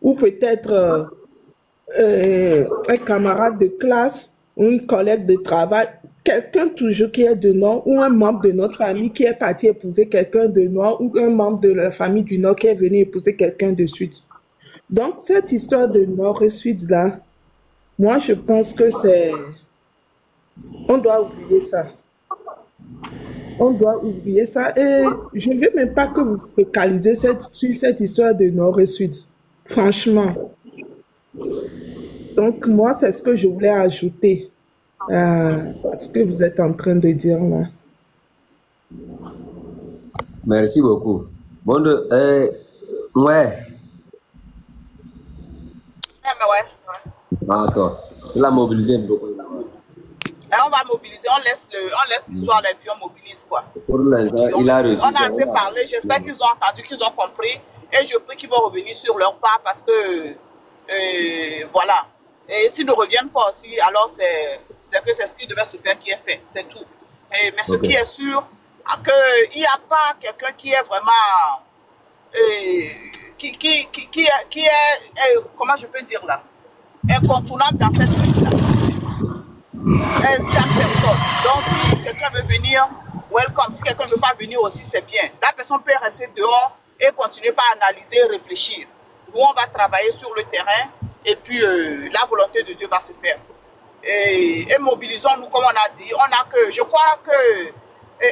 [SPEAKER 4] ou peut-être un camarade de classe ou une collègue de travail, quelqu'un toujours qui est de Nord ou un membre de notre famille qui est parti épouser quelqu'un de Nord ou un membre de la famille du Nord qui est venu épouser quelqu'un de Sud. Donc, cette histoire de Nord et Sud là, moi je pense que c'est... On doit oublier ça. On doit oublier ça. Et je ne veux même pas que vous focalisez sur cette histoire de Nord et Sud. Franchement. Donc, moi, c'est ce que je voulais ajouter à ce que vous êtes en train de dire là.
[SPEAKER 2] Merci beaucoup. Bon, ouais. Attends, la mobiliser un peu.
[SPEAKER 5] On va mobiliser, on laisse l'histoire là et puis on mobilise quoi.
[SPEAKER 2] Pour l'instant, il a reçu.
[SPEAKER 5] On a assez parlé, j'espère qu'ils ont entendu, qu'ils ont compris. Et je prie qu'ils vont revenir sur leur pas parce que voilà. Et s'ils ne reviennent pas aussi, alors c'est que c'est ce qui devait se faire qui est fait, c'est tout. Mais ce qui est sûr, qu'il n'y a pas quelqu'un qui est vraiment qui est comment je peux dire là, incontournable dans cette truc là. Il n'y a personne. Donc si quelqu'un veut venir, welcome. Si quelqu'un ne veut pas venir aussi, c'est bien. La personne peut rester dehors et continuer par analyser, réfléchir. Nous, on va travailler sur le terrain et puis la volonté de Dieu va se faire. Et mobilisons-nous, comme on a dit. Je crois que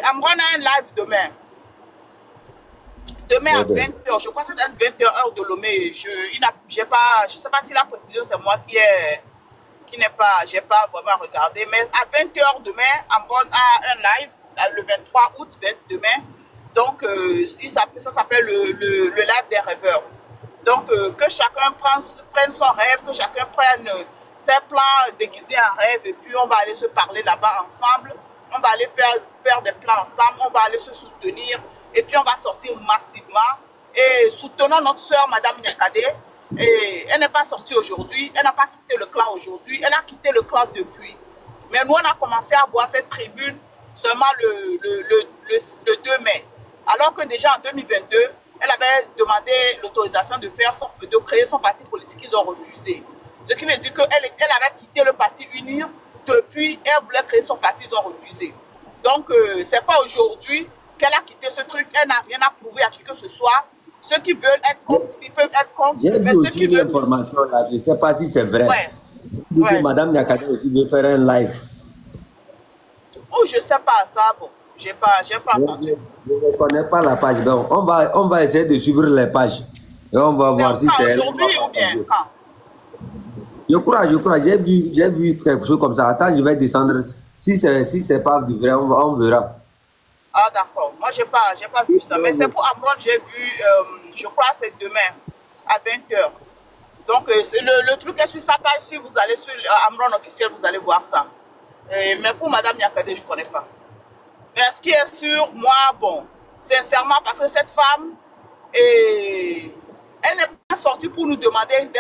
[SPEAKER 5] Amran a un live demain. Demain à 20h, je crois que c'est 20h heure de Lomé. Je ne sais pas si la précision c'est moi j'ai pas vraiment regardé, mais à 20h demain, Amron a un live, le 23 août, demain. Donc, ça s'appelle le live des rêveurs. Donc, que chacun prenne son rêve, que chacun prenne ses plans déguisés en rêve, et puis on va aller se parler là-bas ensemble. On va aller faire des plans ensemble, on va aller se soutenir, et puis on va sortir massivement. Et soutenons notre soeur, Madame Nyakadé. Et elle n'est pas sortie aujourd'hui, elle n'a pas quitté le clan aujourd'hui, elle a quitté le clan depuis. Mais nous, on a commencé à voir cette tribune seulement le 2 mai. Alors que déjà en 2022, elle avait demandé l'autorisation de créer son parti politique, ils ont refusé. Ce qui veut dire qu'elle avait quitté le parti Unir depuis, elle voulait créer son parti, ils ont refusé. Donc, c'est pas aujourd'hui qu'elle a quitté ce truc, elle n'a rien à prouver à qui que ce soit. Ceux qui veulent être contre, ils peuvent être contre.
[SPEAKER 2] J'ai vu aussi une information là, je ne sais pas si c'est vrai.
[SPEAKER 5] Ouais.
[SPEAKER 2] Madame Nyakadé aussi veut faire un live.
[SPEAKER 5] Oh, je ne sais pas ça. Bon, J'ai pas
[SPEAKER 2] Je
[SPEAKER 5] entendu.
[SPEAKER 2] ne connais pas la page. Donc, on va essayer de suivre les pages. Et on va voir si c'est elle.
[SPEAKER 5] Aujourd'hui ou bien quand?
[SPEAKER 2] Je crois. J'ai vu quelque chose comme ça. Attends, je vais descendre. Si c'est pas du vrai, on verra.
[SPEAKER 5] Ah d'accord. Moi, j'ai pas vu ça. Mais c'est pour Amron, j'ai vu, je crois que c'est demain, à 20h. Donc, le truc est sur sa page. Si vous allez sur Amron officiel, vous allez voir ça. Mais pour Madame Nyakade, je ne connais pas. Mais ce qui est sûr, moi, bon, sincèrement, parce que cette femme, elle n'est pas sortie pour nous demander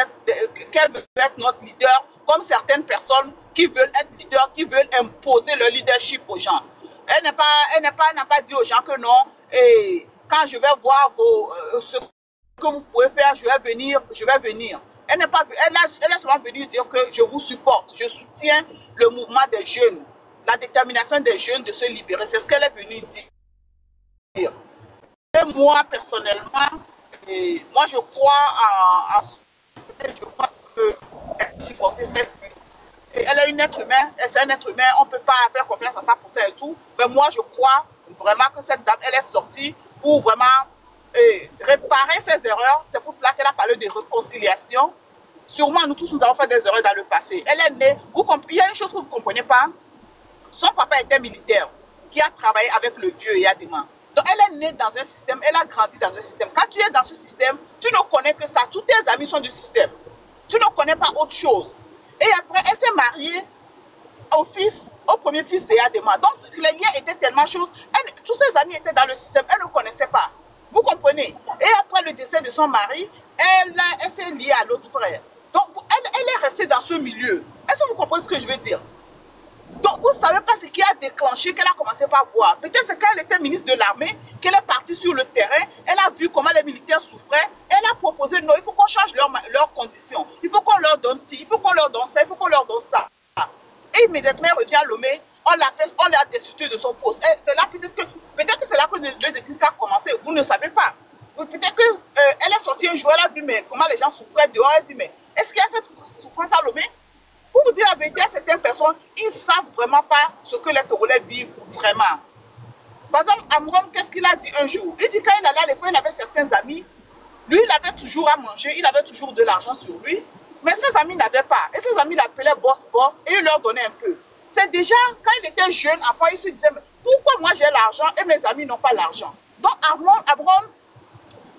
[SPEAKER 5] qu'elle veut être notre leader, comme certaines personnes qui veulent être leader, qui veulent imposer leur leadership aux gens. Elle n'a pas dit aux gens que non, et quand je vais voir ce que vous pouvez faire, je vais venir. Elle n'est pas, elle est seulement venue dire que je vous supporte, je soutiens le mouvement des jeunes, la détermination des jeunes de se libérer. C'est ce qu'elle est venue dire. Et moi, personnellement, moi je crois en je crois que supporter cette lutte. Elle est une être humain, c'est un être humain, on ne peut pas faire confiance à ça pour ça et tout. Mais moi, je crois vraiment que cette dame, elle est sortie pour vraiment réparer ses erreurs. C'est pour cela qu'elle a parlé de réconciliation. Sûrement, nous tous, nous avons fait des erreurs dans le passé. Elle est née, il y a une chose que vous ne comprenez pas. Son papa était militaire, qui a travaillé avec le vieux Yadima. Donc, elle est née dans un système, elle a grandi dans un système. Quand tu es dans ce système, tu ne connais que ça. Tous tes amis sont du système. Tu ne connais pas autre chose. Et après, elle s'est mariée au premier fils de Yadema. Donc, les liens étaient tellement choses. Tous ses amis étaient dans le système, elle ne connaissait pas. Vous comprenez? Et après le décès de son mari, elle s'est liée à l'autre frère. Donc, elle est restée dans ce milieu. Est-ce que vous comprenez ce que je veux dire? Donc, vous ne savez pas ce qui a déclenché qu'elle a commencé par voir. Peut-être c'est quand elle était ministre de l'armée, qu'elle est partie sur le terrain, elle a vu comment les militaires souffraient, elle a proposé, non, il faut qu'on change leurs conditions, il faut qu'on leur donne ci, il faut qu'on leur donne ça, il faut qu'on leur donne ça. Et immédiatement, elle revient à Lomé, on l'a destitué de son poste. C'est là peut-être que c'est là que le déclic a commencé, vous ne savez pas. Peut-être qu'elle est sortie un jour, elle a vu mais, comment les gens souffraient dehors, elle dit, mais est-ce qu'il y a cette souffrance à Lomé? Pour vous dire la vérité, certaines personnes, ils ne savent vraiment pas ce que les Togolais vivent vraiment. Par exemple, Amron, qu'est-ce qu'il a dit un jour? Il dit quand il allait à l'école, il avait certains amis. Lui, il avait toujours à manger, il avait toujours de l'argent sur lui. Mais ses amis n'avaient pas. Et ses amis l'appelaient boss, et il leur donnait un peu. C'est déjà, quand il était jeune enfant, il se disait, pourquoi moi j'ai l'argent et mes amis n'ont pas l'argent? Donc, Amron,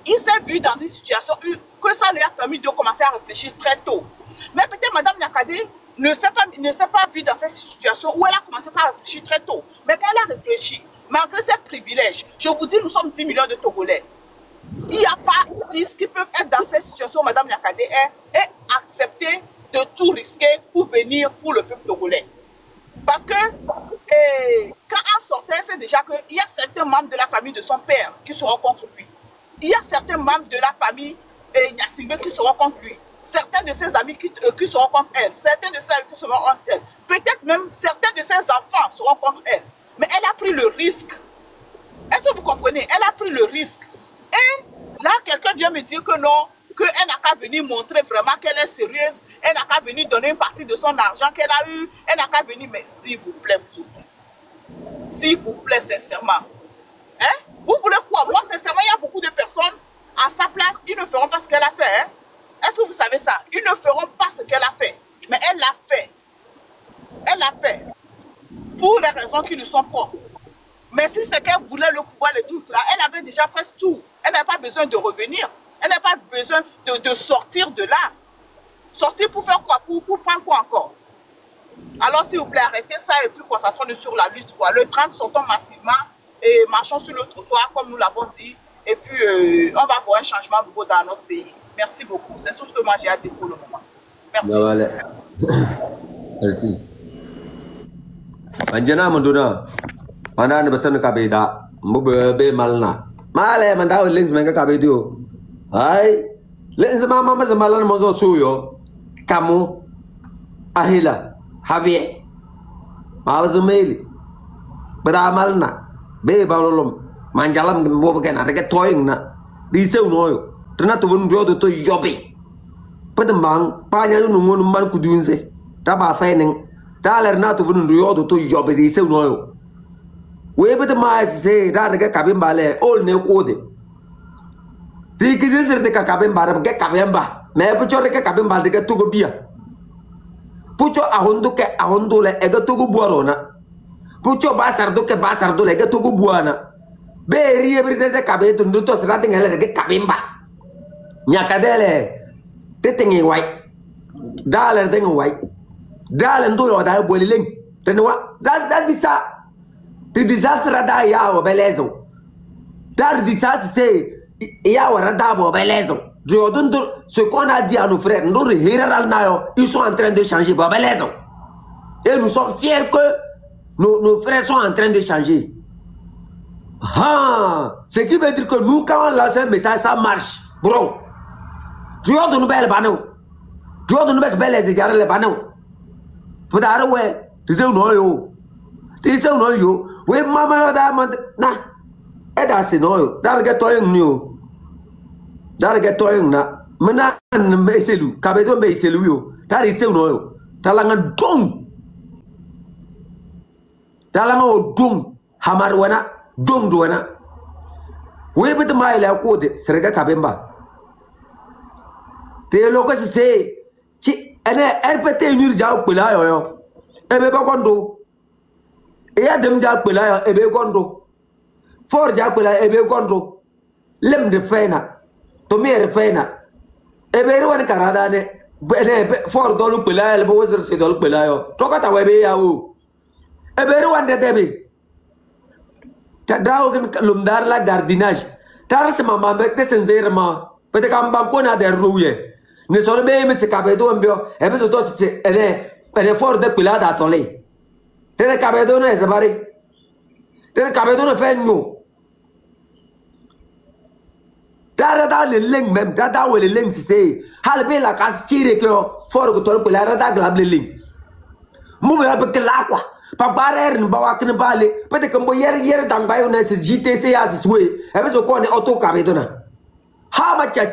[SPEAKER 5] il s'est vu dans une situation que ça lui a permis de commencer à réfléchir très tôt. Mais peut-être Mme Nyakade ne s'est pas vue dans cette situation où elle a commencé à réfléchir très tôt. Mais quand elle a réfléchi, malgré ses privilèges, je vous dis, nous sommes 10 millions de Togolais. Il n'y a pas 10 qui peuvent être dans cette situation où Mme Nyakade est et accepter de tout risquer pour venir pour le peuple togolais. Parce que quand elle sortait, c'est déjà qu'il y a certains membres de la famille de son père qui seront contre lui. Il y a certains membres de la famille Nyasingbe qui seront contre lui. Certains de ses amis qui seront contre elle. Certains de ses amis qui seront contre elle. Peut-être même certains de ses enfants seront contre elle. Mais elle a pris le risque. Est-ce que vous comprenez? Elle a pris le risque. Et là, quelqu'un vient me dire que non, qu'elle n'a qu'à venir montrer vraiment qu'elle est sérieuse. Elle n'a qu'à venir donner une partie de son argent qu'elle a eu. Elle n'a qu'à venir, mais s'il vous plaît, vous aussi. S'il vous plaît, sincèrement. Hein? Vous voulez quoi? Moi, sincèrement, il y a beaucoup de personnes à sa place, ils ne feront pas ce qu'elle a fait. Hein? Est-ce que vous savez ça? Ils ne feront pas ce qu'elle a fait. Mais elle l'a fait. Elle l'a fait. Pour les raisons qui lui sont propres. Mais si c'est qu'elle voulait le pouvoir, les trucs là, elle avait déjà presque tout. Elle n'a pas besoin de revenir. Elle n'a pas besoin de sortir de là. Sortir pour faire quoi? Pour prendre quoi encore? Alors, s'il vous plaît, arrêtez ça et puis concentrons-nous sur la lutte. Quoi. Le 30, sortons massivement et marchons sur le trottoir, comme nous l'avons dit. Et puis, on va voir un changement nouveau dans notre pays. Merci beaucoup. C'est tout ce que moi j'ai à dire pour le moment. Merci.
[SPEAKER 2] Voilà. Merci. Anjana Manduna. Mana ne besan kabeda. Mube malna. Male manda lens menga kabedio. Hai. Lens mama semalan mozo suyo. Kamu. Ahila. Javier. Mawazumeli. Beda malna. Be balolom. Manjalam gembo bukan ada ke toying na. Di seu noyo. Tena tu pun dia tu yobi. Padembang, banyak tu nungun man kudunse. Taba feneng. Daler na tu pun dia tu yobi di seu noyo. we bit ma se da ga kabimba le ol ne kode rikizir de ka kabimba ga kabimba me pucho de ka kabimba de ga tugo bia pucho ahondu ke ahondu le e ga tugo buarona pucho basardu ke basardu le ga tugo buana be rie brite de kabe tundu to sra ngale de kabimba nyakadele te tingi wai dale de wai dale ndo yo da bolileng tenwa da disa the disaster da ya o belezo dar disaster c'est ya wara da bo belezo ce qu'on a dit à nos frères nous ils sont en train de changer bo belezo et nous sommes fiers que nos frères sont en train de changer. Ce qui veut dire que nous quand on lance un message ça marche bro. Tu as de nouvelles banou. Tu as de nouvelles belles jarre les banou. Podara ouais, tu sais no yo. Tu sais no yo. We mama yo da na. E da se no yo. Da ga toyeng yo. Da ga toyeng na. Mena mbeselu, kabedo mbeselu yo. Da ri se no yo. Da la nga dong. Da la nga o dong. Hamar wana, dong do wana. We bit mai la ko de serga kabemba. Te loko se ci ene rpt unir jaw pela yo ebe ba kondo e ya dem jaw pela yo ebe kondo for jaw pela ebe kondo lem de fena to mere fena ebe ron karada ne ene for dolu pela yo bo wazir se dolu pela yo to kata webe ya wo ebe ron de debe ta dawo gen lumdar la gardinage tar se mama be senzer pete kamba ko na de rouye ne sono be me se cabedo mbio e peso to se ene for de quella da tole te cabedo no es bari te cabedo no fe no da le leng mem da we le leng se hal be la kas tire que for ko tole quella da glab le leng mu be be la kwa pa barer ni bawa kin bale pete kambo yer dang bayo na se GTC as we e peso ko ne auto cabedo na ha ma cha